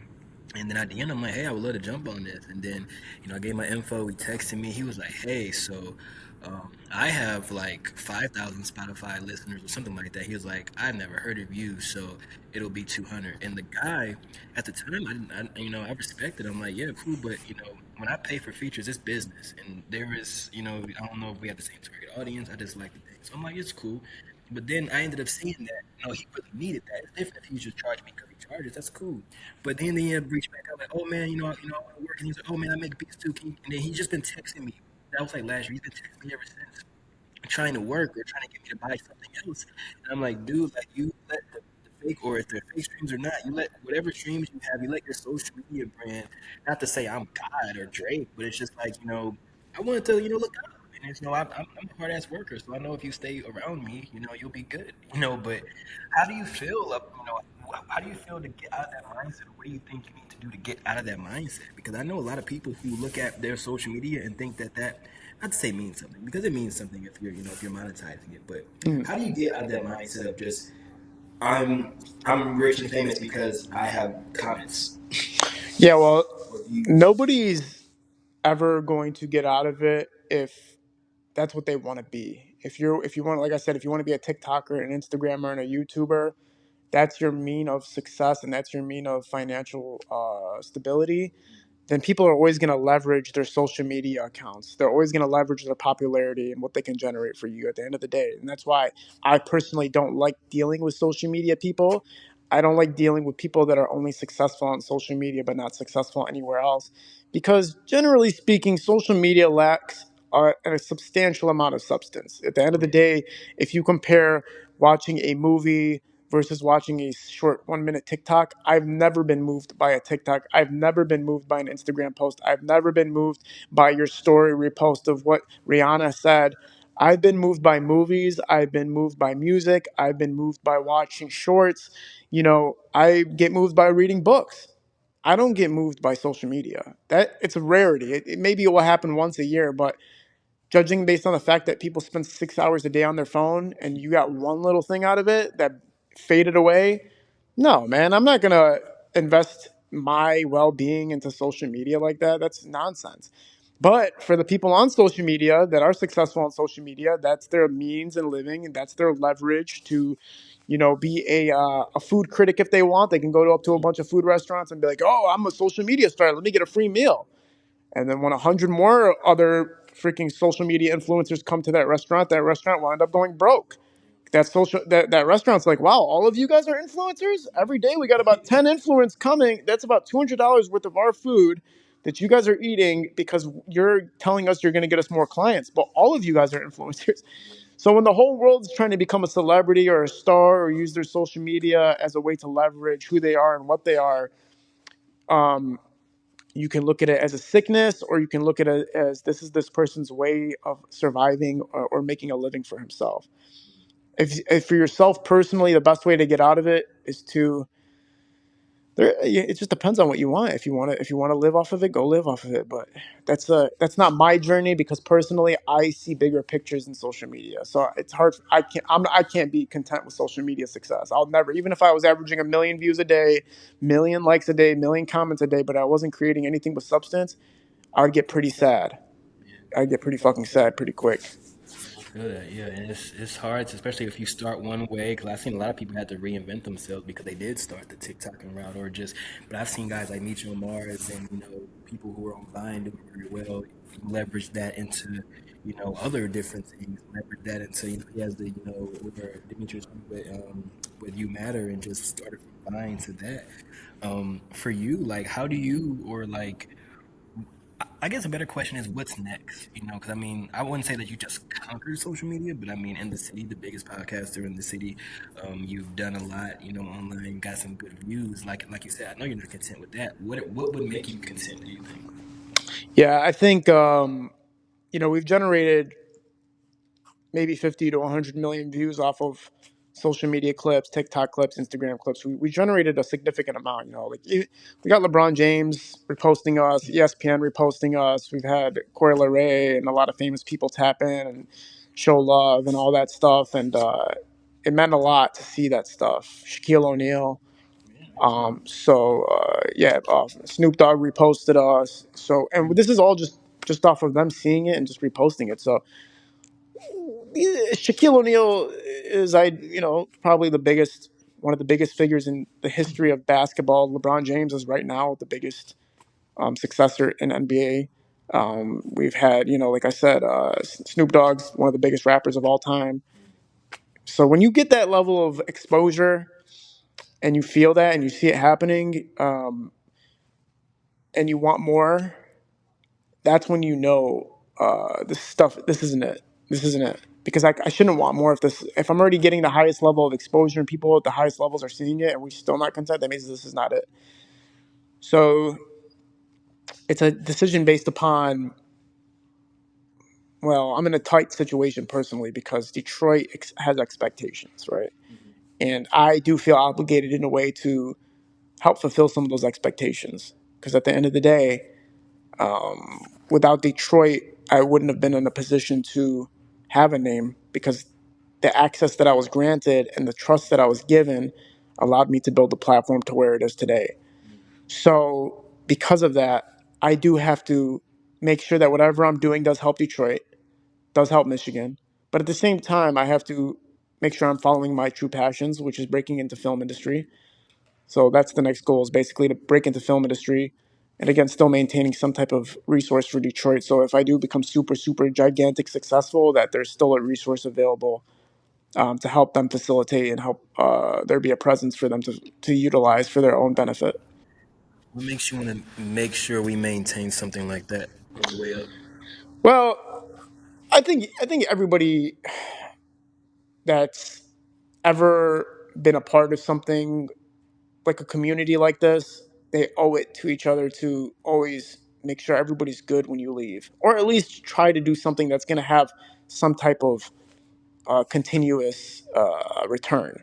And then at the end, I'm like, hey, I would love to jump on this. And then, I gave my info. He texted me. He was like, hey, so I have like 5,000 Spotify listeners or something like that. He was like, I've never heard of you, so it'll be 200. And the guy at the time, I respected. I'm like, yeah, cool, but when I pay for features, it's business, and there is, I don't know if we have the same target audience. I just like the thing, so I'm like, it's cool. But then I ended up seeing that, he really needed that. It's different if he just charged me because he charges. That's cool. But then he had reached back out like, oh man, I want to work. And he's like, oh man, I make beats too. And then he's just been texting me. That was like last year. He's been texting me ever since, trying to work or trying to get me to buy something else. And I'm like, dude, like you let the fake, or if they're fake streams or not, you let whatever streams you have, you let your social media brand. Not to say I'm God or Drake, but it's just like I wanted to look up. And it's, I'm a hard ass worker, so I know if you stay around me, you'll be good. But how do you feel? How do you feel to get out of that mindset? What do you think you need to do to get out of that mindset? Because I know a lot of people who look at their social media and think that not to say means something, because it means something if you're monetizing it. But how do you get out of that mindset of just I'm rich and famous because I have comments Yeah, well, or views? nobody's ever going to get out of it if that's what they want to be. If you want, like I said, if you want to be a TikToker, an Instagrammer, and a YouTuber, that's your mean of success and that's your mean of financial stability, then people are always going to leverage their social media accounts. They're always going to leverage their popularity and what they can generate for you at the end of the day. And that's why I personally don't like dealing with social media people. I don't like dealing with people that are only successful on social media but not successful anywhere else. Because generally speaking, social media lacks a substantial amount of substance. At the end of the day, if you compare watching a movie versus watching a short 1 minute TikTok. I've never been moved by a TikTok. I've never been moved by an Instagram post. I've never been moved by your story repost of what Rihanna said. I've been moved by movies. I've been moved by music. I've been moved by watching shorts. I get moved by reading books. I don't get moved by social media. That it's a rarity. Maybe it will happen once a year, but judging based on the fact that people spend 6 hours a day on their phone and you got one little thing out of it that faded away, no, man, I'm not gonna invest my well-being into social media like that. That's nonsense. But for the people on social media that are successful on social media, that's their means and living, and that's their leverage to, be a food critic if they want. They can go up to a bunch of food restaurants and be like, "Oh, I'm a social media star. Let me get a free meal." And then when 100 more other freaking social media influencers come to that restaurant will end up going broke. That restaurant's like, wow, all of you guys are influencers? Every day we got about 10 influencers coming. That's about $200 worth of our food that you guys are eating because you're telling us you're going to get us more clients. But all of you guys are influencers. So when the whole world is trying to become a celebrity or a star or use their social media as a way to leverage who they are and what they are, um, you can look at it as a sickness, or you can look at it as this person's way of surviving or making a living for himself. If for yourself personally, the best way to get out of it is to it just depends on what you want. If you want to live off of it, go live off of it. But that's not my journey, because personally I see bigger pictures in social media. So it's hard. I can't be content with social media success. I'll never, even if I was averaging 1 million views a day, million likes a day, million comments a day, but I wasn't creating anything with substance, I would get pretty sad. I'd get pretty fucking sad pretty quick. I feel that, yeah, and it's hard, especially if you start one way. Because I've seen a lot of people had to reinvent themselves because they did start the TikToking route, or just. But I've seen guys like Micho Mars and people who are on Vine doing very well leverage that into other different things. Leverage that into he has the where Demetrius with You Matter and just started from Vine to that. For you, like, how do you or like I guess a better question is what's next? Because I mean, I wouldn't say that you just conquered social media, but I mean, in the city, the biggest podcaster in the city, you've done a lot, online, got some good views. Like you said, I know you're not content with that. What would make you content? Do you think? Yeah, I think we've generated maybe 50 to 100 million views off of social media clips, TikTok clips, Instagram clips. We generated a significant amount. We got LeBron James reposting us, ESPN reposting us. We've had Corey Ray and a lot of famous people tap in and show love and all that stuff. And it meant a lot to see that stuff. Shaquille O'Neal. Snoop Dogg reposted us. So, and this is all just off of them seeing it and just reposting it. So Shaquille O'Neal is, probably one of the biggest figures in the history of basketball. LeBron James is right now the biggest successor in NBA. We've had, like I said, Snoop Dogg's one of the biggest rappers of all time. So when you get that level of exposure and you feel that and you see it happening, and you want more, that's when this isn't it. This isn't it. Because I shouldn't want more if I'm already getting the highest level of exposure and people at the highest levels are seeing it and we're still not content, that means this is not it. So it's a decision based upon, well, I'm in a tight situation personally because Detroit has expectations, right? And I do feel obligated in a way to help fulfill some of those expectations. Because at the end of the day, without Detroit, I wouldn't have been in a position to have a name, because the access that I was granted and the trust that I was given allowed me to build the platform to where it is today. So, because of that, I do have to make sure that whatever I'm doing does help Detroit, does help Michigan. But at the same time, I have to make sure I'm following my true passions, which is breaking into film industry. So that's the next goal, is basically to break into film industry, and again, still maintaining some type of resource for Detroit. So if I do become super, super gigantic successful, that there's still a resource available to help them facilitate and help there be a presence for them to utilize for their own benefit. What makes you want to make sure we maintain something like that on the way up? Well, I think everybody that's ever been a part of something like a community like this, they owe it to each other to always make sure everybody's good when you leave, or at least try to do something that's going to have some type of continuous return.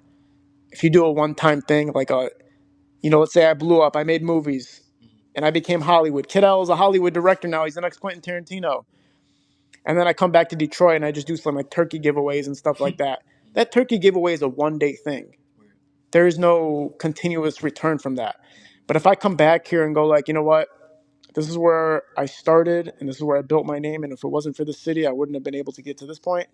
If you do a one-time thing, like let's say I blew up, I made movies, and I became Hollywood. Kid L is a Hollywood director now. He's the next Quentin Tarantino. And then I come back to Detroit and I just do some like turkey giveaways and stuff like that. That turkey giveaway is a one-day thing. There is no continuous return from that. But if I come back here and go like, you know what, this is where I started and this is where I built my name, and if it wasn't for the city, I wouldn't have been able to get to this point.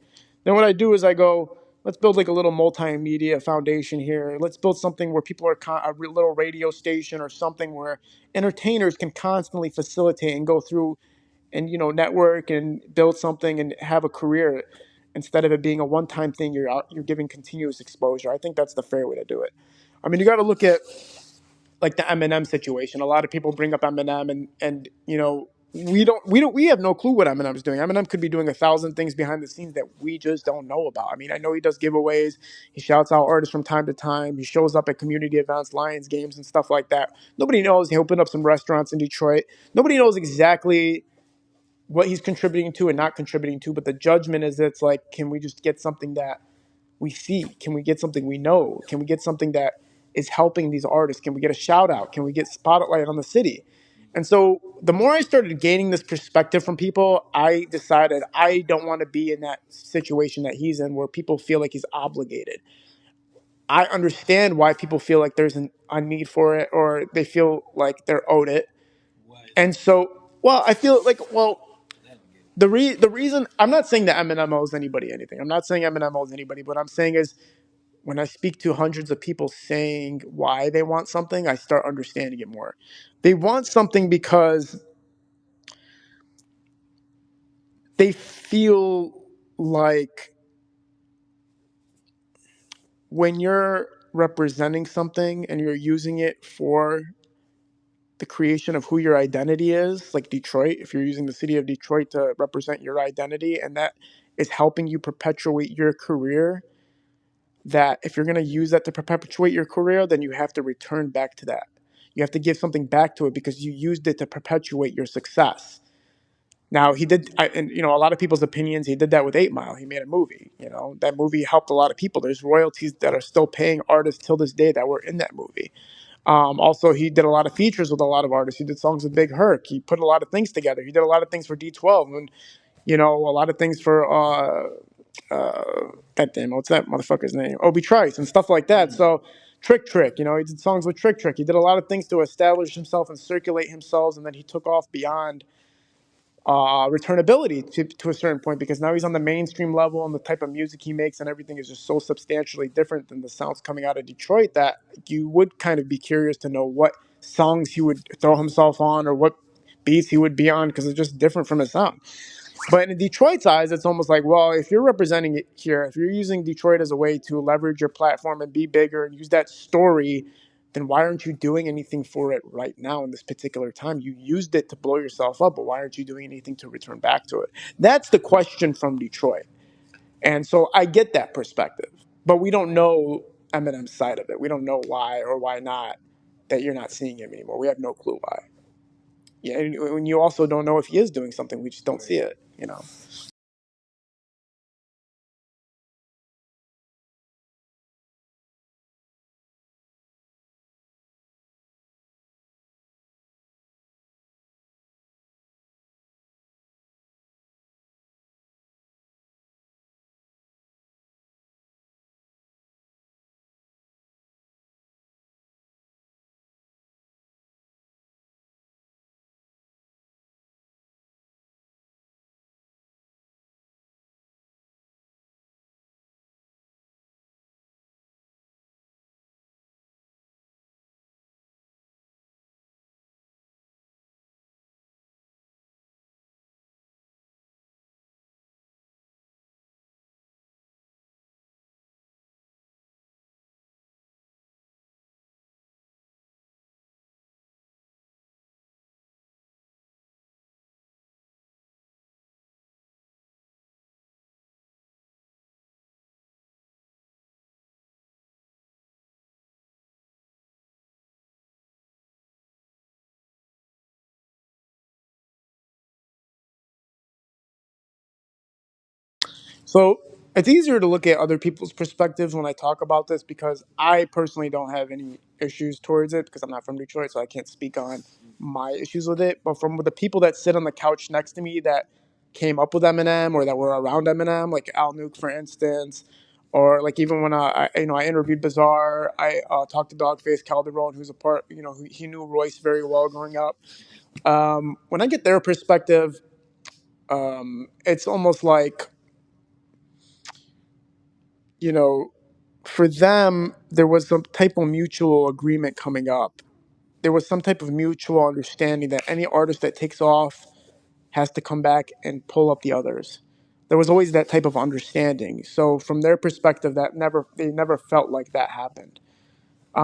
Then what I do is I go, let's build like a little multimedia foundation here. Let's build something where people are a little radio station or something where entertainers can constantly facilitate and go through and network and build something and have a career instead of it being a one-time thing. You're giving continuous exposure. I think that's the fair way to do it. I mean, you got to look at like the Eminem situation. A lot of people bring up Eminem, and we have no clue what Eminem's doing. Eminem could be doing 1,000 things behind the scenes that we just don't know about. I mean, I know he does giveaways. He shouts out artists from time to time. He shows up at community events, Lions games, and stuff like that. Nobody knows. He opened up some restaurants in Detroit. Nobody knows exactly what he's contributing to and not contributing to, but the judgment is, it's like, can we just get something that we see? Can we get something we know? Can we get something that is helping these artists? Can we get a shout out? Can we get spotlight on the city? And so the more I started gaining this perspective from people, I decided I don't want to be in that situation that he's in where people feel like he's obligated. I understand why people feel like there's a need for it, or they feel like they're owed it. And so, well, I feel like, well, the reason, I'm not saying that Eminem owes anybody anything. I'm not saying Eminem owes anybody. What I'm saying is, when I speak to hundreds of people saying why they want something, I start understanding it more. They want something because they feel like when you're representing something and you're using it for the creation of who your identity is, like Detroit, if you're using the city of Detroit to represent your identity and that is helping you perpetuate your career, that if you're going to use that to perpetuate your career, then you have to return back to that. You have to give something back to it because you used it to perpetuate your success. Now he did, and a lot of people's opinions. He did that with 8 Mile. He made a movie. That movie helped a lot of people. There's royalties that are still paying artists till this day that were in that movie. Also, he did a lot of features with a lot of artists. He did songs with Big Herc. He put a lot of things together. He did a lot of things for D12, and a lot of things for what's that motherfucker's name? Obi Trice and stuff like that. So Trick, he did songs with Trick. He did a lot of things to establish himself and circulate himself, and then he took off beyond returnability to a certain point, because now he's on the mainstream level, and the type of music he makes and everything is just so substantially different than the sounds coming out of Detroit that you would kind of be curious to know what songs he would throw himself on or what beats he would be on, because it's just different from his sound. But in Detroit's eyes, it's almost like, well, if you're representing it here, if you're using Detroit as a way to leverage your platform and be bigger and use that story, then why aren't you doing anything for it right now in this particular time? You used it to blow yourself up, but why aren't you doing anything to return back to it? That's the question from Detroit. And so I get that perspective, but we don't know Eminem's side of it. We don't know why or why not that you're not seeing him anymore. We have no clue why. Yeah, and you also don't know if he is doing something. We just don't see it. So it's easier to look at other people's perspectives when I talk about this because I personally don't have any issues towards it because I'm not from Detroit, so I can't speak on my issues with it. But from the people that sit on the couch next to me that came up with Eminem or that were around Eminem, like Al Nuke, for instance, or like even when I interviewed Bizarre, I talked to Dogface Calderon, who's a part, he knew Royce very well growing up. When I get their perspective, it's almost like, you know, for them, there was some type of mutual agreement coming up. There was some type of mutual understanding that any artist that takes off has to come back and pull up the others. There was always that type of understanding. So from their perspective, they never felt like that happened.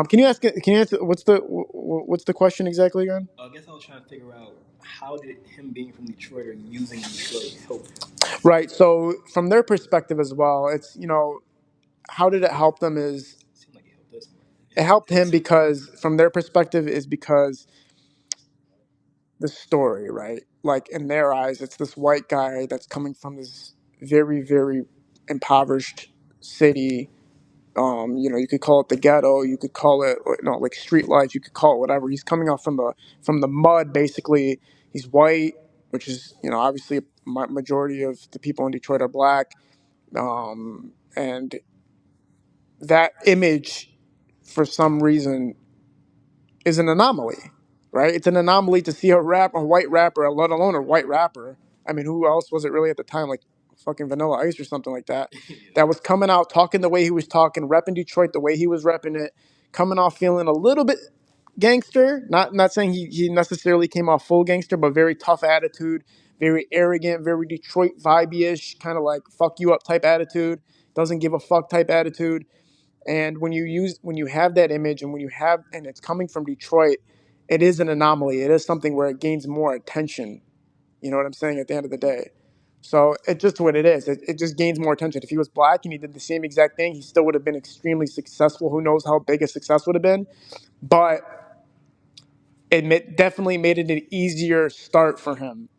Can you answer what's the question exactly again? I guess I was trying to figure out how did him being from Detroit or using Detroit help him? Right. So from their perspective as well, it's how did it help them is It seemed like it helped us more it than helped it him helps him. because from their perspective is because the story, right? Like in their eyes, it's this white guy that's coming from this very, very impoverished city. You could call it the ghetto, you could call it, like street life, you could call it whatever. He's coming off from the mud, basically. He's white, which is, obviously a majority of the people in Detroit are black, and that image, for some reason, is an anomaly, right? It's an anomaly to see a white rapper, let alone a white rapper. I mean, who else was it really at the time? Like fucking Vanilla Ice or something like that. That was coming out talking the way he was talking, repping Detroit the way he was repping it, coming off feeling a little bit gangster. Not saying he necessarily came off full gangster, but very tough attitude, very arrogant, very Detroit vibey ish, kind of like fuck you up type attitude, doesn't give a fuck type attitude. And when you have that image and it's coming from Detroit, it is an anomaly. It is something where it gains more attention. You know what I'm saying? At the end of the day, so it's just what it is. It just gains more attention. If he was black and he did the same exact thing, he still would have been extremely successful. Who knows how big a success would have been? But definitely made it an easier start for him.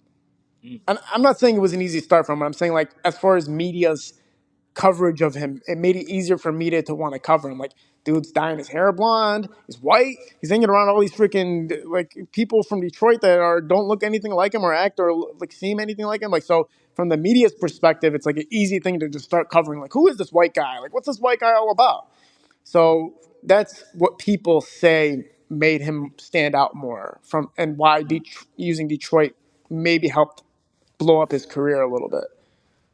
And I'm not saying it was an easy start for him. I'm saying like as far as media's coverage of him, it made it easier for media to want to cover him. Like, dude's dyeing his hair blonde, he's white, he's hanging around all these freaking like people from Detroit that don't look anything like him or act or like seem anything like him. Like, so from the media's perspective, it's like an easy thing to just start covering. Like, who is this white guy? Like, what's this white guy all about? So that's what people say made him stand out more from, and why using Detroit maybe helped blow up his career a little bit.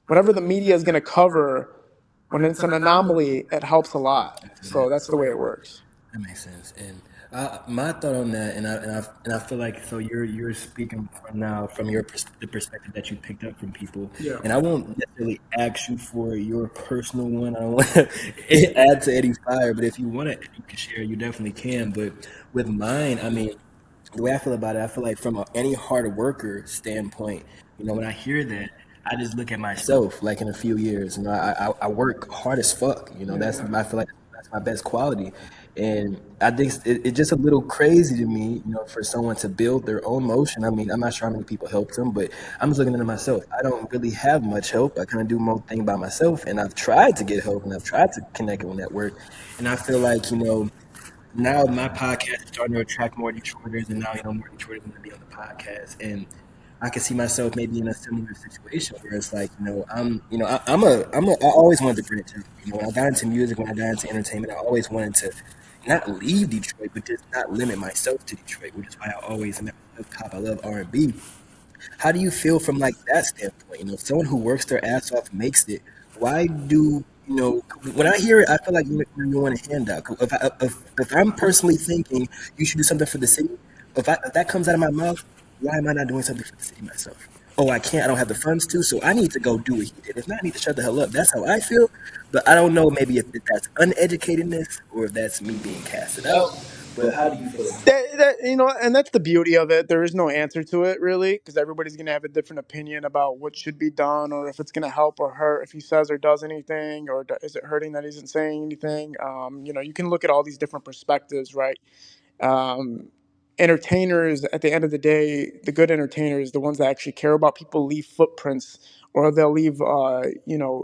Whatever the media is going to cover, when it's an anomaly, it helps a lot. So that's the way it works. That makes sense. And my thought on that, and I feel like so you're speaking from now from the perspective that you picked up from people, Yeah. and I won't necessarily ask you for your personal one. I don't want to add to Eddie's fire, but if you want to, you can share. You definitely can. But with mine, I mean, the way I feel about it, I feel like from any hard worker standpoint, when I hear that, I just look at myself. Like in a few years, I work hard as fuck. That's I feel like that's my best quality, and I think it's just a little crazy to me, for someone to build their own motion. I mean, I'm not sure how many people helped them, but I'm just looking at myself. I don't really have much help. I kind of do my own thing by myself, and I've tried to get help, and I've tried to connect with network, and I feel like now my podcast is starting to attract more Detroiters, and now more Detroiters going to be on the podcast, and I can see myself maybe in a similar situation where it's like I always wanted to branch out. When I got into music, when I got into entertainment, I always wanted to not leave Detroit, but just not limit myself to Detroit, which is why I always am hip hop. I love R&B. How do you feel from like that standpoint? Someone who works their ass off makes it. Why do when I hear it, I feel like you want a handout. If I'm personally thinking you should do something for the city, if that comes out of my mouth, why am I not doing something for the city myself? Oh, I can't. I don't have the funds to, so I need to go do what he did. If not, I need to shut the hell up. That's how I feel. But I don't know maybe if that's uneducatedness or if that's me being casted out. But how do you feel about it? And that's the beauty of it. There is no answer to it really, because everybody's gonna have a different opinion about what should be done, or if it's gonna help or hurt, if he says or does anything, or is it hurting that he isn't saying anything. You can look at all these different perspectives, right? Um, entertainers, at the end of the day, the good entertainers, the ones that actually care about people, leave footprints, or they'll leave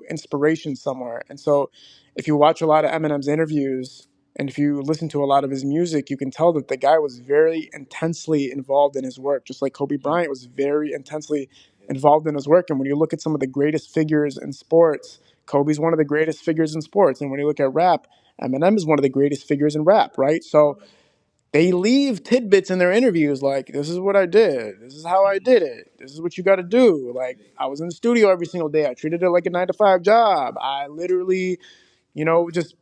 inspiration somewhere. And so if you watch a lot of Eminem's interviews and if you listen to a lot of his music, you can tell that the guy was very intensely involved in his work, just like Kobe Bryant was very intensely involved in his work. And when you look at some of the greatest figures in sports, Kobe's one of the greatest figures in sports. And when you look at rap, Eminem is one of the greatest figures in rap, right? So they leave tidbits in their interviews like, this is what I did. This is how I did it. This is what you got to do. Like, I was in the studio every single day. I treated it like a 9 to 5 job. I literally, just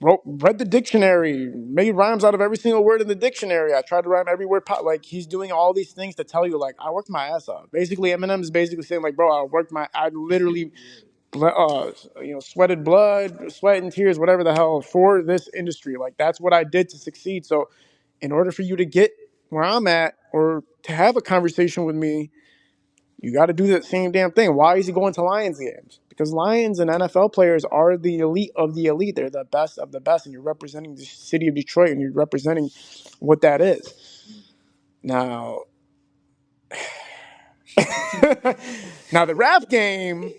read the dictionary, made rhymes out of every single word in the dictionary. I tried to rhyme every word. Like, he's doing all these things to tell you, like, I worked my ass off. Basically, Eminem is basically saying, like, bro, I literally sweated blood, sweat and tears, whatever the hell, for this industry. Like, that's what I did to succeed. So in order for you to get where I'm at or to have a conversation with me, you got to do that same damn thing. Why is he going to Lions games? Because Lions and NFL players are the elite of the elite. They're the best of the best, and you're representing the city of Detroit, and you're representing what that is. Now, now the rap game,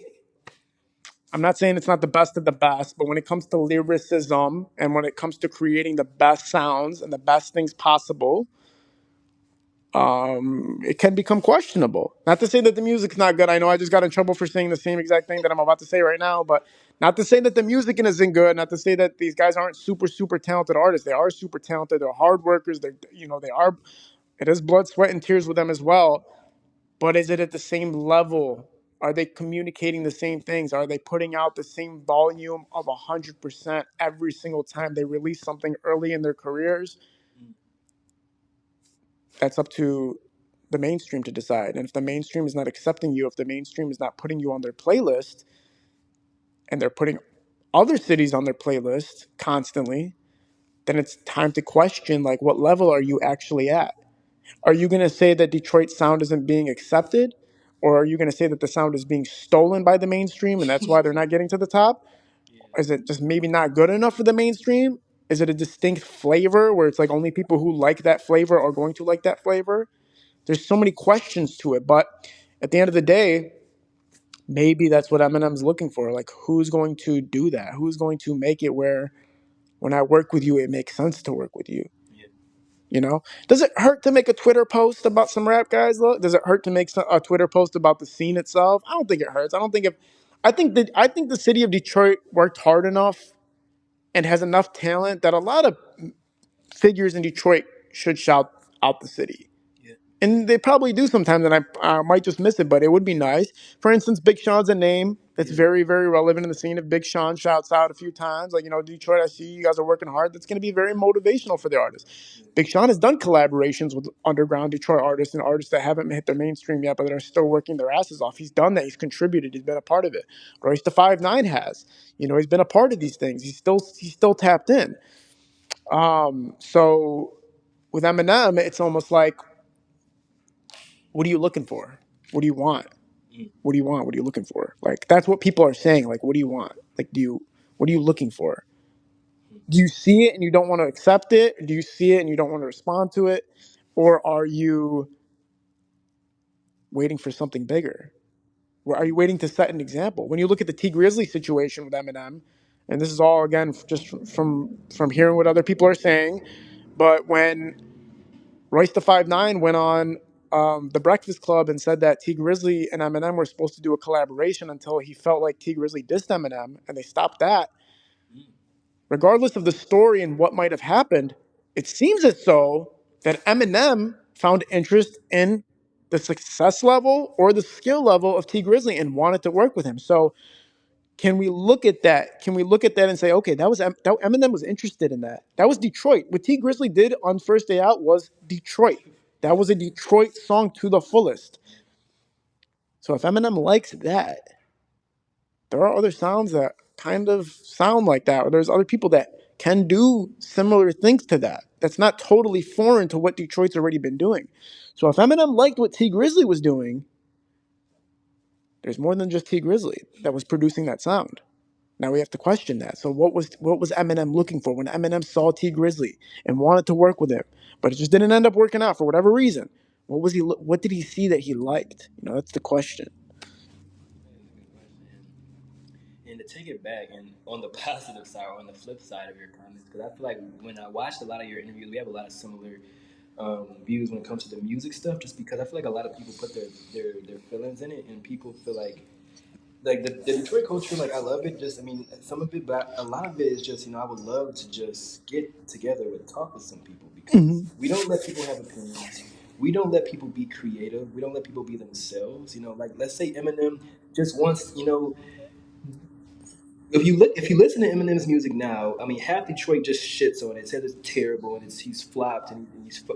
I'm not saying it's not the best of the best, but when it comes to lyricism and when it comes to creating the best sounds and the best things possible, it can become questionable. Not to say that the music's not good. I know I just got in trouble for saying the same exact thing that I'm about to say right now, but not to say that the music isn't good. Not to say that these guys aren't super, super talented artists. They are super talented. They're hard workers. They are. It is blood, sweat, and tears with them as well. But is it at the same level? Are they communicating the same things? Are they putting out the same volume of 100% every single time they release something early in their careers? That's up to the mainstream to decide. And if the mainstream is not accepting you, if the mainstream is not putting you on their playlist, and they're putting other cities on their playlist constantly, then it's time to question, like, what level are you actually at? Are you going to say that Detroit sound isn't being accepted? Or are you going to say that the sound is being stolen by the mainstream and that's why they're not getting to the top? Is it just maybe not good enough for the mainstream? Is it a distinct flavor where it's like only people who like that flavor are going to like that flavor? There's so many questions to it, but at the end of the day, maybe that's what Eminem's looking for. Like, who's going to do that? Who's going to make it where when I work with you, it makes sense to work with you? Does it hurt to make a Twitter post about some rap guys? Look, does it hurt to make a Twitter post about the scene itself? I don't think it hurts. I think the city of Detroit worked hard enough and has enough talent that a lot of figures in Detroit should shout out the city. And they probably do sometimes, and I might just miss it, but it would be nice. For instance, Big Sean's a name that's very, very relevant in the scene. If Big Sean shouts out a few times, like, Detroit, I see you guys are working hard, that's going to be very motivational for the artist. Big Sean has done collaborations with underground Detroit artists and artists that haven't hit their mainstream yet, but that are still working their asses off. He's done that. He's contributed. He's been a part of it. Royce the 5'9" has. He's been a part of these things. He's still tapped in. So with Eminem, it's almost like, what are you looking for? What do you want? What do you want? What are you looking for? Like, that's what people are saying. Like, what do you want? Like, what are you looking for? Do you see it and you don't want to accept it? Do you see it and you don't want to respond to it? Or are you waiting for something bigger? Or are you waiting to set an example? When you look at the T Grizzly situation with Eminem, and this is all, again, just from hearing what other people are saying, but when Royce the 5'9" went on the Breakfast Club and said that T Grizzly and Eminem were supposed to do a collaboration until he felt like T Grizzly dissed Eminem, and they stopped that. Regardless of the story and what might have happened, it seems as though that Eminem found interest in the success level or the skill level of T Grizzly and wanted to work with him. So can we look at that? Can we look at that and say, okay, that Eminem was interested in that. That was Detroit. What T Grizzly did on First Day Out was Detroit. That was a Detroit song to the fullest. So if Eminem likes that, there are other sounds that kind of sound like that. Or there's other people that can do similar things to that. That's not totally foreign to what Detroit's already been doing. So if Eminem liked what T Grizzly was doing, there's more than just T Grizzly that was producing that sound. Now we have to question that. So what was Eminem looking for when Eminem saw T Grizzly and wanted to work with him, but it just didn't end up working out for whatever reason? What did he see that he liked? That's the question. And to take it back, and on the positive side, or on the flip side of your comments, because I feel like when I watched a lot of your interviews, we have a lot of similar views when it comes to the music stuff. Just because I feel like a lot of people put their feelings in it, and people feel like the Detroit culture, like I love it. Just I mean, some of it, but a lot of it is just I would love to just get together and talk with some people because Hmm. we don't let people have opinions. We don't let people be creative. We don't let people be themselves. Like let's say Eminem just wants if you listen to Eminem's music now, I mean, half Detroit just shits on it, says it's terrible, and he's flopped and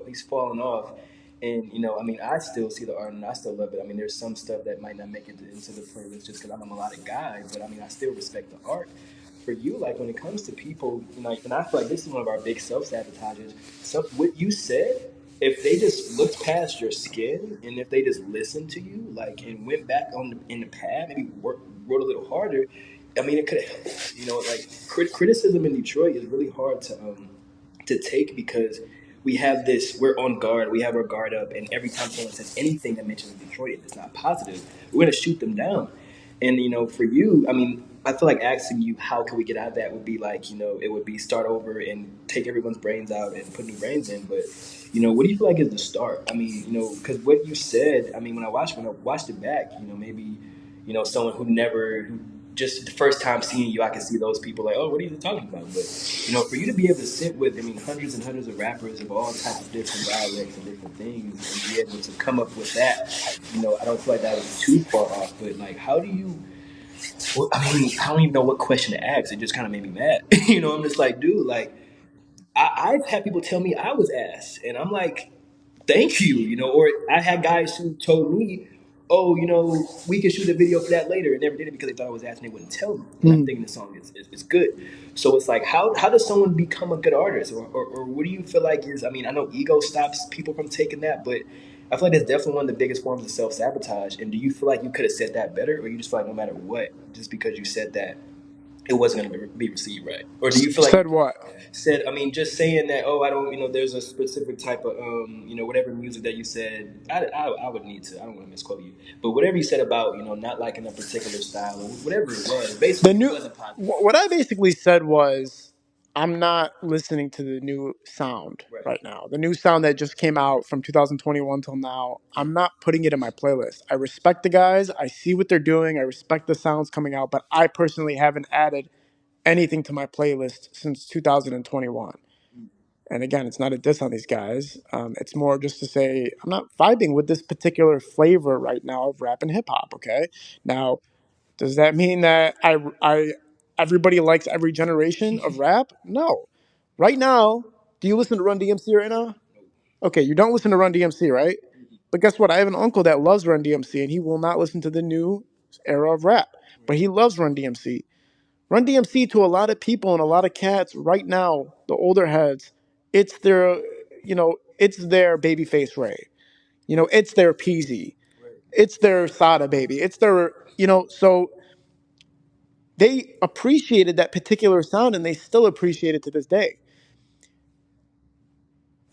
he's fallen off. And I mean, I still see the art and I still love it. I mean, there's some stuff that might not make it into the playlist just because I'm a melodic guy, but I mean, I still respect the art. For you, like when it comes to people, like, and I feel like this is one of our big self sabotages. So what you said, if they just looked past your skin and if they just listened to you, like, and went back in the pad, maybe wrote a little harder, I mean, it could have helped. Like criticism in Detroit is really hard to take because we have this. We're on guard. We have our guard up, and every time someone says anything that mentions Detroit, it's not positive. We're gonna shoot them down. And for you, I mean, I feel like asking you how can we get out of that would be like it would be start over and take everyone's brains out and put new brains in. But what do you feel like is the start? I mean, because what you said, I mean, when I watched it back, maybe someone who just the first time seeing you, I can see those people like, oh, what are you talking about? But for you to be able to sit with, I mean, hundreds and hundreds of rappers of all types of different dialects and different things, and be able to come up with that, I don't feel like that was too far off. But like, how do you? Well, I mean, I don't even know what question to ask. It just kind of made me mad. I'm just like, dude, like, I've had people tell me I was ass, and I'm like, thank you, Or I had guys who told me, oh, we can shoot a video for that later, and never did it because they thought I was ass and they wouldn't tell me. And I'm Hmm. thinking the song is good. So it's like, how does someone become a good artist, or what do you feel like is? I mean, I know ego stops people from taking that, but I feel like that's definitely one of the biggest forms of self sabotage. And do you feel like you could have said that better, or you just feel like no matter what, just because you said that, it wasn't going to be received right? Or do you feel like you Said what? said, I mean, just saying that, oh, I don't, there's a specific type of, whatever music that you said, I would need to, I don't want to misquote you, but whatever you said about, not liking a particular style or whatever it was, The basically it new wasn't positive. what I basically said was I'm not listening to the new sound Right. right now. The new sound that just came out from 2021 till now, I'm not putting it in my playlist. I respect the guys. I see what they're doing. I respect the sounds coming out, but I personally haven't added anything to my playlist since 2021. And again, it's not a diss on these guys. It's more just to say I'm not vibing with this particular flavor right now of rap and hip hop. Okay, now does that mean that everybody likes every generation of rap? No. Right now, do you listen to Run DMC right now? Okay, you don't listen to Run DMC, right? But guess what? I have an uncle that loves Run DMC, and he will not listen to the new era of rap. But he loves Run DMC. Run DMC to a lot of people and a lot of cats right now, the older heads, it's their, it's their Babyface Ray. It's their Peasy. It's their Sada Baby. It's their, so they appreciated that particular sound and they still appreciate it to this day.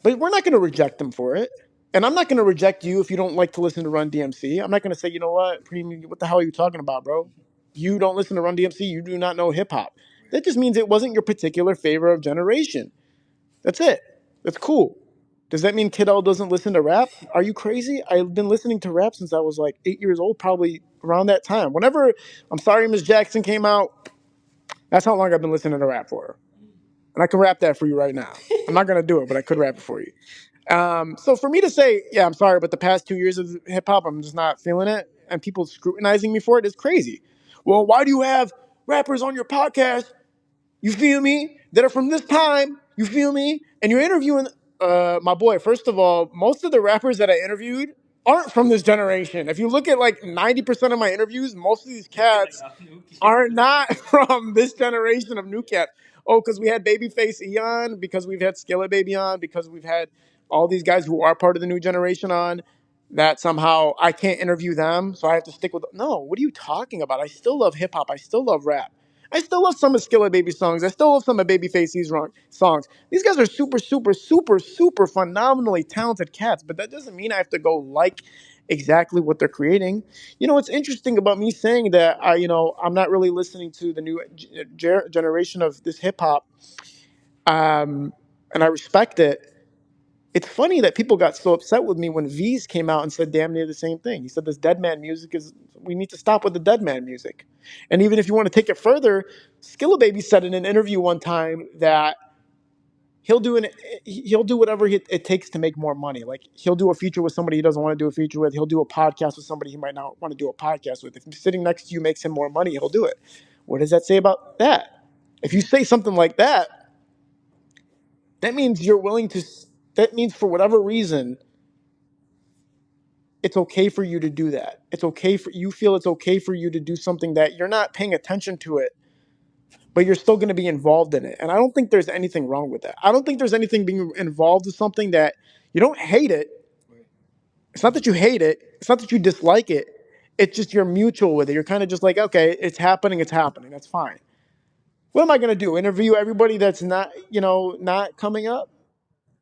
But we're not going to reject them for it. And I'm not going to reject you if you don't like to listen to Run DMC. I'm not going to say, you know what, Preem, what the hell are you talking about, bro? You don't listen to Run DMC. You do not know hip hop. That just means it wasn't your particular favor of generation. That's it. That's cool. Does that mean Kiddo doesn't listen to rap? Are you crazy? I've been listening to rap since I was like 8 years old, probably around that time. Whenever I'm Sorry Miss Jackson came out, that's how long I've been listening to rap for. And I can rap that for you right now. I'm not gonna do it, but I could rap it for you. So for me to say, yeah, I'm sorry, but the past 2 years of hip hop, I'm just not feeling it, and people scrutinizing me for it is crazy. Well, why do you have rappers on your podcast? You feel me? That are from this time. You feel me? And you're interviewing my boy. First of all, most of the rappers that I interviewed aren't from this generation. If you look at like 90% of my interviews, most of these cats are not from this generation of new cat. Oh, because we had Babyface Eon, because we've had Skillet Baby on, because we've had all these guys who are part of the new generation on, that somehow I can't interview them, so I have to stick with. No, what are you talking about? I still love hip hop. I still love rap. I still love some of Skilla Baby songs. I still love some of Babyface's songs. These guys are super, super, super, super phenomenally talented cats, but that doesn't mean I have to go like exactly what they're creating. What's interesting about me saying that I'm not really listening to the new generation of this hip hop, and I respect it. It's funny that people got so upset with me when V's came out and said damn near the same thing. He said this dead man music we need to stop with the dead man music. And even if you want to take it further, Skilla Baby said in an interview one time that he'll do he'll do whatever it takes to make more money. Like he'll do a feature with somebody he doesn't want to do a feature with. He'll do a podcast with somebody he might not want to do a podcast with. If sitting next to you makes him more money, he'll do it. What does that say about that? If you say something like that, that means you're willing to. That means for whatever reason, it's okay for you to do that. It's okay for you feel it's okay for you to do something that you're not paying attention to it, but you're still going to be involved in it. And I don't think there's anything wrong with that. I don't think there's anything being involved with something that you don't hate it. It's not that you hate it. It's not that you dislike it. It's just you're mutual with it. You're kind of just like, okay, it's happening. It's happening. That's fine. What am I going to do? Interview everybody that's not coming up?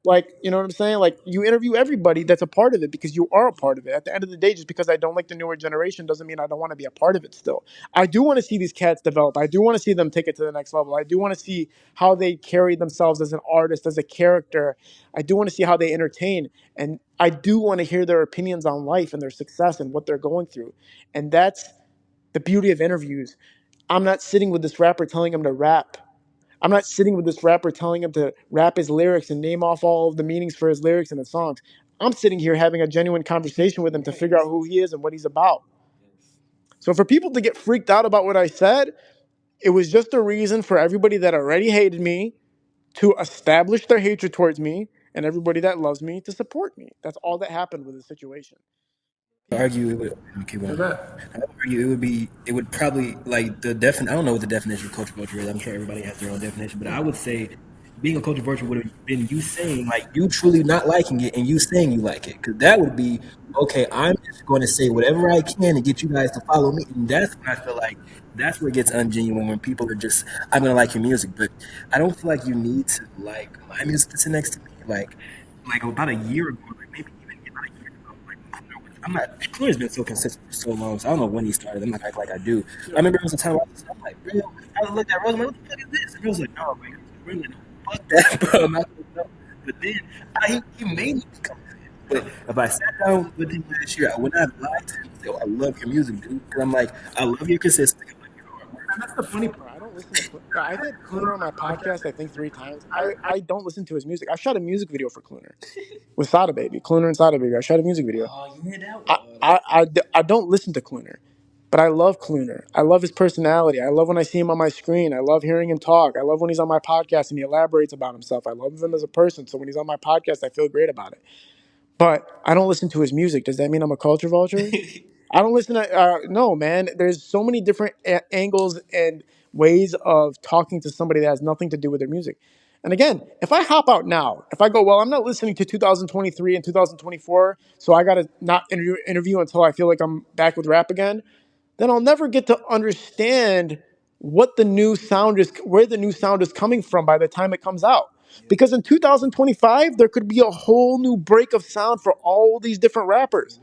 Like, you know what I'm saying? Like, you interview everybody that's a part of it because you are a part of it. At the end of the day, just because I don't like the newer generation doesn't mean I don't want to be a part of it still. I do want to see these cats develop. I do want to see them take it to the next level. I do want to see how they carry themselves as an artist, as a character. I do want to see how they entertain. And I do want to hear their opinions on life and their success and what they're going through. And that's the beauty of interviews. I'm not sitting with this rapper telling him to rap. I'm not sitting with this rapper telling him to rap his lyrics and name off all of the meanings for his lyrics and his songs. I'm sitting here having a genuine conversation with him to figure out who he is and what he's about. So for people to get freaked out about what I said, it was just a reason for everybody that already hated me to establish their hatred towards me and everybody that loves me to support me. That's all that happened with the situation. Argue it would keep going. I would argue it would probably like the definition. I don't know what the definition of culture vulture is. I'm sure everybody has their own definition, but I would say being a culture vulture would have been you saying like you truly not liking it and you saying you like it, because that would be okay. I'm just going to say whatever I can to get you guys to follow me, and that's when I feel like that's where it gets ungenuine when people are just I'm gonna like your music, but I don't feel like you need to like my music to sit next to me. Like about a year ago, like maybe even about a year ago, like I'm not. Clear's been so consistent for so long, so I don't know when he started. I'm not acting like I do. I remember there was a time where I'm like, bro, I looked at Rose, I'm like, what the fuck is this? And Rose was like, no, bro, you're really fuck that, bro. I'm not gonna know. But then he made me become a fan. But if I sat down with him last year, I would not lie to him and say, oh, I love your music, dude. Because I'm like, I love your consistency. I love your hard work. And that's the funny part. I don't listen to I've had Kluner on my podcast, I think 3 times. I don't listen to his music. I shot a music video for Kluner with Sada Baby. Kluner and Sada Baby. I shot a music video. Oh, you hear that I, one? I don't listen to Kluner, but I love Kluner. I love his personality. I love when I see him on my screen. I love hearing him talk. I love when he's on my podcast and he elaborates about himself. I love him as a person. So when he's on my podcast, I feel great about it. But I don't listen to his music. Does that mean I'm a culture vulture? I don't listen to. No, man. There's so many different angles and ways of talking to somebody that has nothing to do with their music. And again, if I hop out now, if I go, well, I'm not listening to 2023 and 2024, so I got to not interview until I feel like I'm back with rap again, then I'll never get to understand what the new sound is, where the new sound is coming from by the time it comes out. Because in 2025, there could be a whole new break of sound for all these different rappers.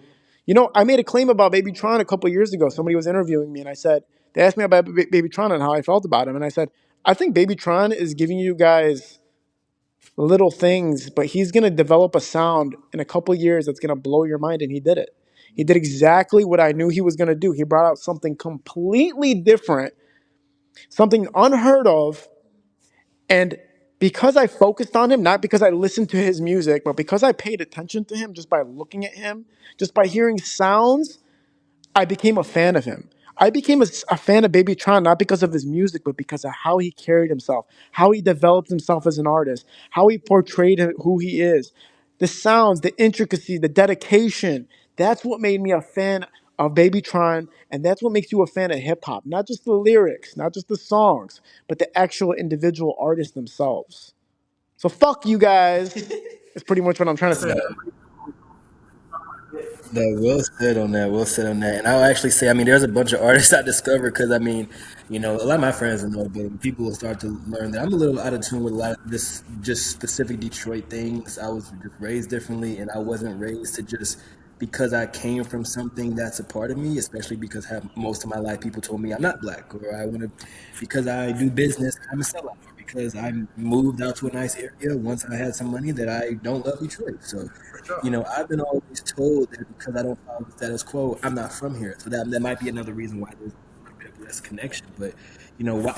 I made a claim about Babytron a couple of years ago. Somebody was interviewing me, and I said, they asked me about Babytron and how I felt about him. And I said, I think Babytron is giving you guys little things, but he's going to develop a sound in a couple of years that's going to blow your mind. And he did it. He did exactly what I knew he was going to do. He brought out something completely different, something unheard of. And because I focused on him, not because I listened to his music, but because I paid attention to him just by looking at him, just by hearing sounds, I became a fan of him. I became a fan of Babytron not because of his music, but because of how he carried himself, how he developed himself as an artist, how he portrayed who he is. The sounds, the intricacy, the dedication. That's what made me a fan of Babytron, and that's what makes you a fan of hip hop. Not just the lyrics, not just the songs, but the actual individual artists themselves. So fuck you guys. That's pretty much what I'm trying to say. No, well said on that. Well said on that. And I'll actually say, I mean, there's a bunch of artists I discovered because, I mean, a lot of my friends know, but people will start to learn that I'm a little out of tune with a lot of this just specific Detroit things. I was just raised differently, and I wasn't raised to just because I came from something that's a part of me, especially because most of my life people told me I'm not black, or I want to, because I do business, I'm a sellout, or because I moved out to a nice area once I had some money that I don't love Detroit. So I've been always told that because I don't follow the status quo, I'm not from here. So that might be another reason why there's a little bit of less connection. But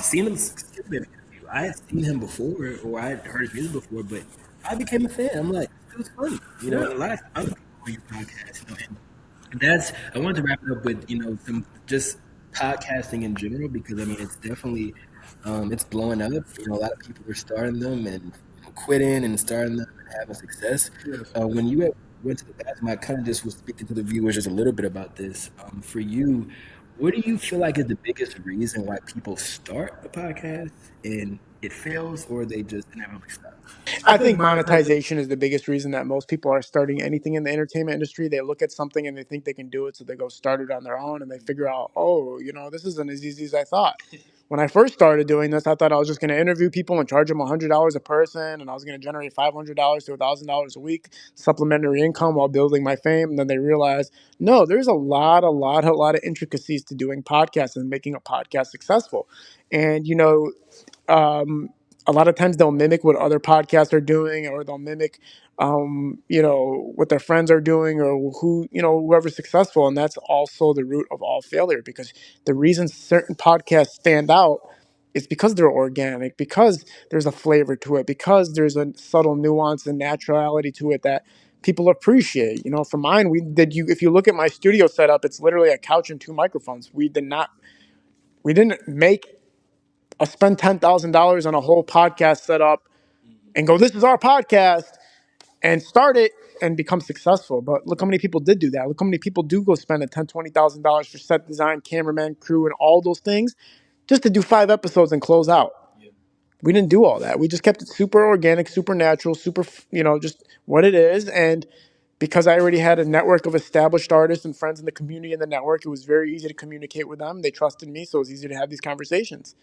seeing him succeed in an interview, I had seen him before, or I had heard his music before, but I became a fan. I'm like, it was funny. And a lot of other people on your podcast, and that's I wanted to wrap it up with some just podcasting in general because I mean it's definitely it's blowing up. A lot of people are starting them and quitting and starting them and having success. Yes. When you went to the bathroom, I kind of just was speaking to the viewers just a little bit about this. For you, what do you feel like is the biggest reason why people start a podcast and it fails, or they just inevitably stop? I I think think monetization. monetization is the biggest reason that most people are starting anything in the entertainment industry. They look at something and they think they can do it, so they go start it on their own and they figure out, oh, this isn't as easy as I thought. When I first started doing this, I thought I was just going to interview people and charge them $100 a person, and I was going to generate $500 to $1,000 a week supplementary income while building my fame. And then they realized, no, there's a lot of intricacies to doing podcasts and making a podcast successful. And um, a lot of times they'll mimic what other podcasts are doing, or they'll mimic, what their friends are doing, or whoever's successful. And that's also the root of all failure, because the reason certain podcasts stand out is because they're organic, because there's a flavor to it, because there's a subtle nuance and naturality to it that people appreciate. For mine, if you look at my studio setup, it's literally a couch and two microphones. We didn't make spend $10,000 on a whole podcast setup and go, this is our podcast, and start it and become successful. But look how many people did do that. Look how many people do go spend a $20,000 for set design, cameraman, crew, and all those things just to do 5 episodes and close out. We didn't do all that. We just kept it super organic, super natural, super, just what it is. And because I already had a network of established artists and friends in the community and the network, it was very easy to communicate with them. They trusted me, so it was easy to have these conversations.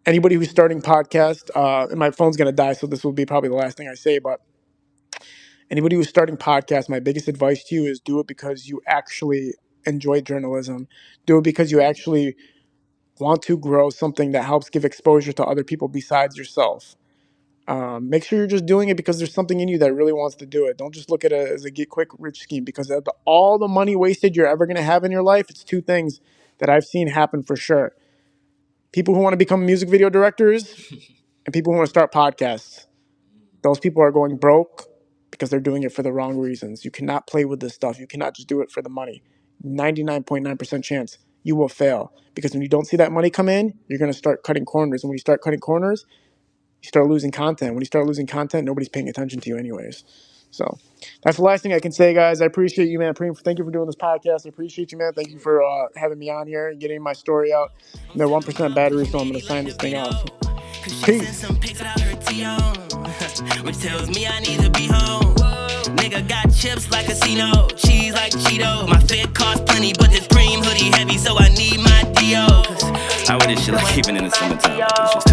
Anybody who's starting podcast, and my phone's gonna die, so this will be probably the last thing I say. But anybody who's starting podcast, my biggest advice to you is do it because you actually enjoy journalism. Do it because you actually want to grow something that helps give exposure to other people besides yourself. Make sure you're just doing it because there's something in you that really wants to do it. Don't just look at it as a get quick rich scheme, because of all the money wasted you're ever gonna have in your life, it's two things that I've seen happen for sure: people who want to become music video directors and people who want to start podcasts. Those people are going broke because they're doing it for the wrong reasons. You cannot play with this stuff. You cannot just do it for the money. 99.9% chance you will fail, because when you don't see that money come in, you're going to start cutting corners. And when you start cutting corners, you start losing content. When you start losing content, nobody's paying attention to you anyways. So that's the last thing I can say, guys. I appreciate you, man. Thank you for doing this podcast. I appreciate you, man. Thank you for having me on here and getting my story out. I'm at 1% battery, so I'm going to sign this thing off. Peace. Which tells me I need to be home. Nigga got chips like casino, cheese like Cheeto. My fit cost plenty, but this cream hoodie heavy, so I need my Dio. I wear this shit like even in the summertime.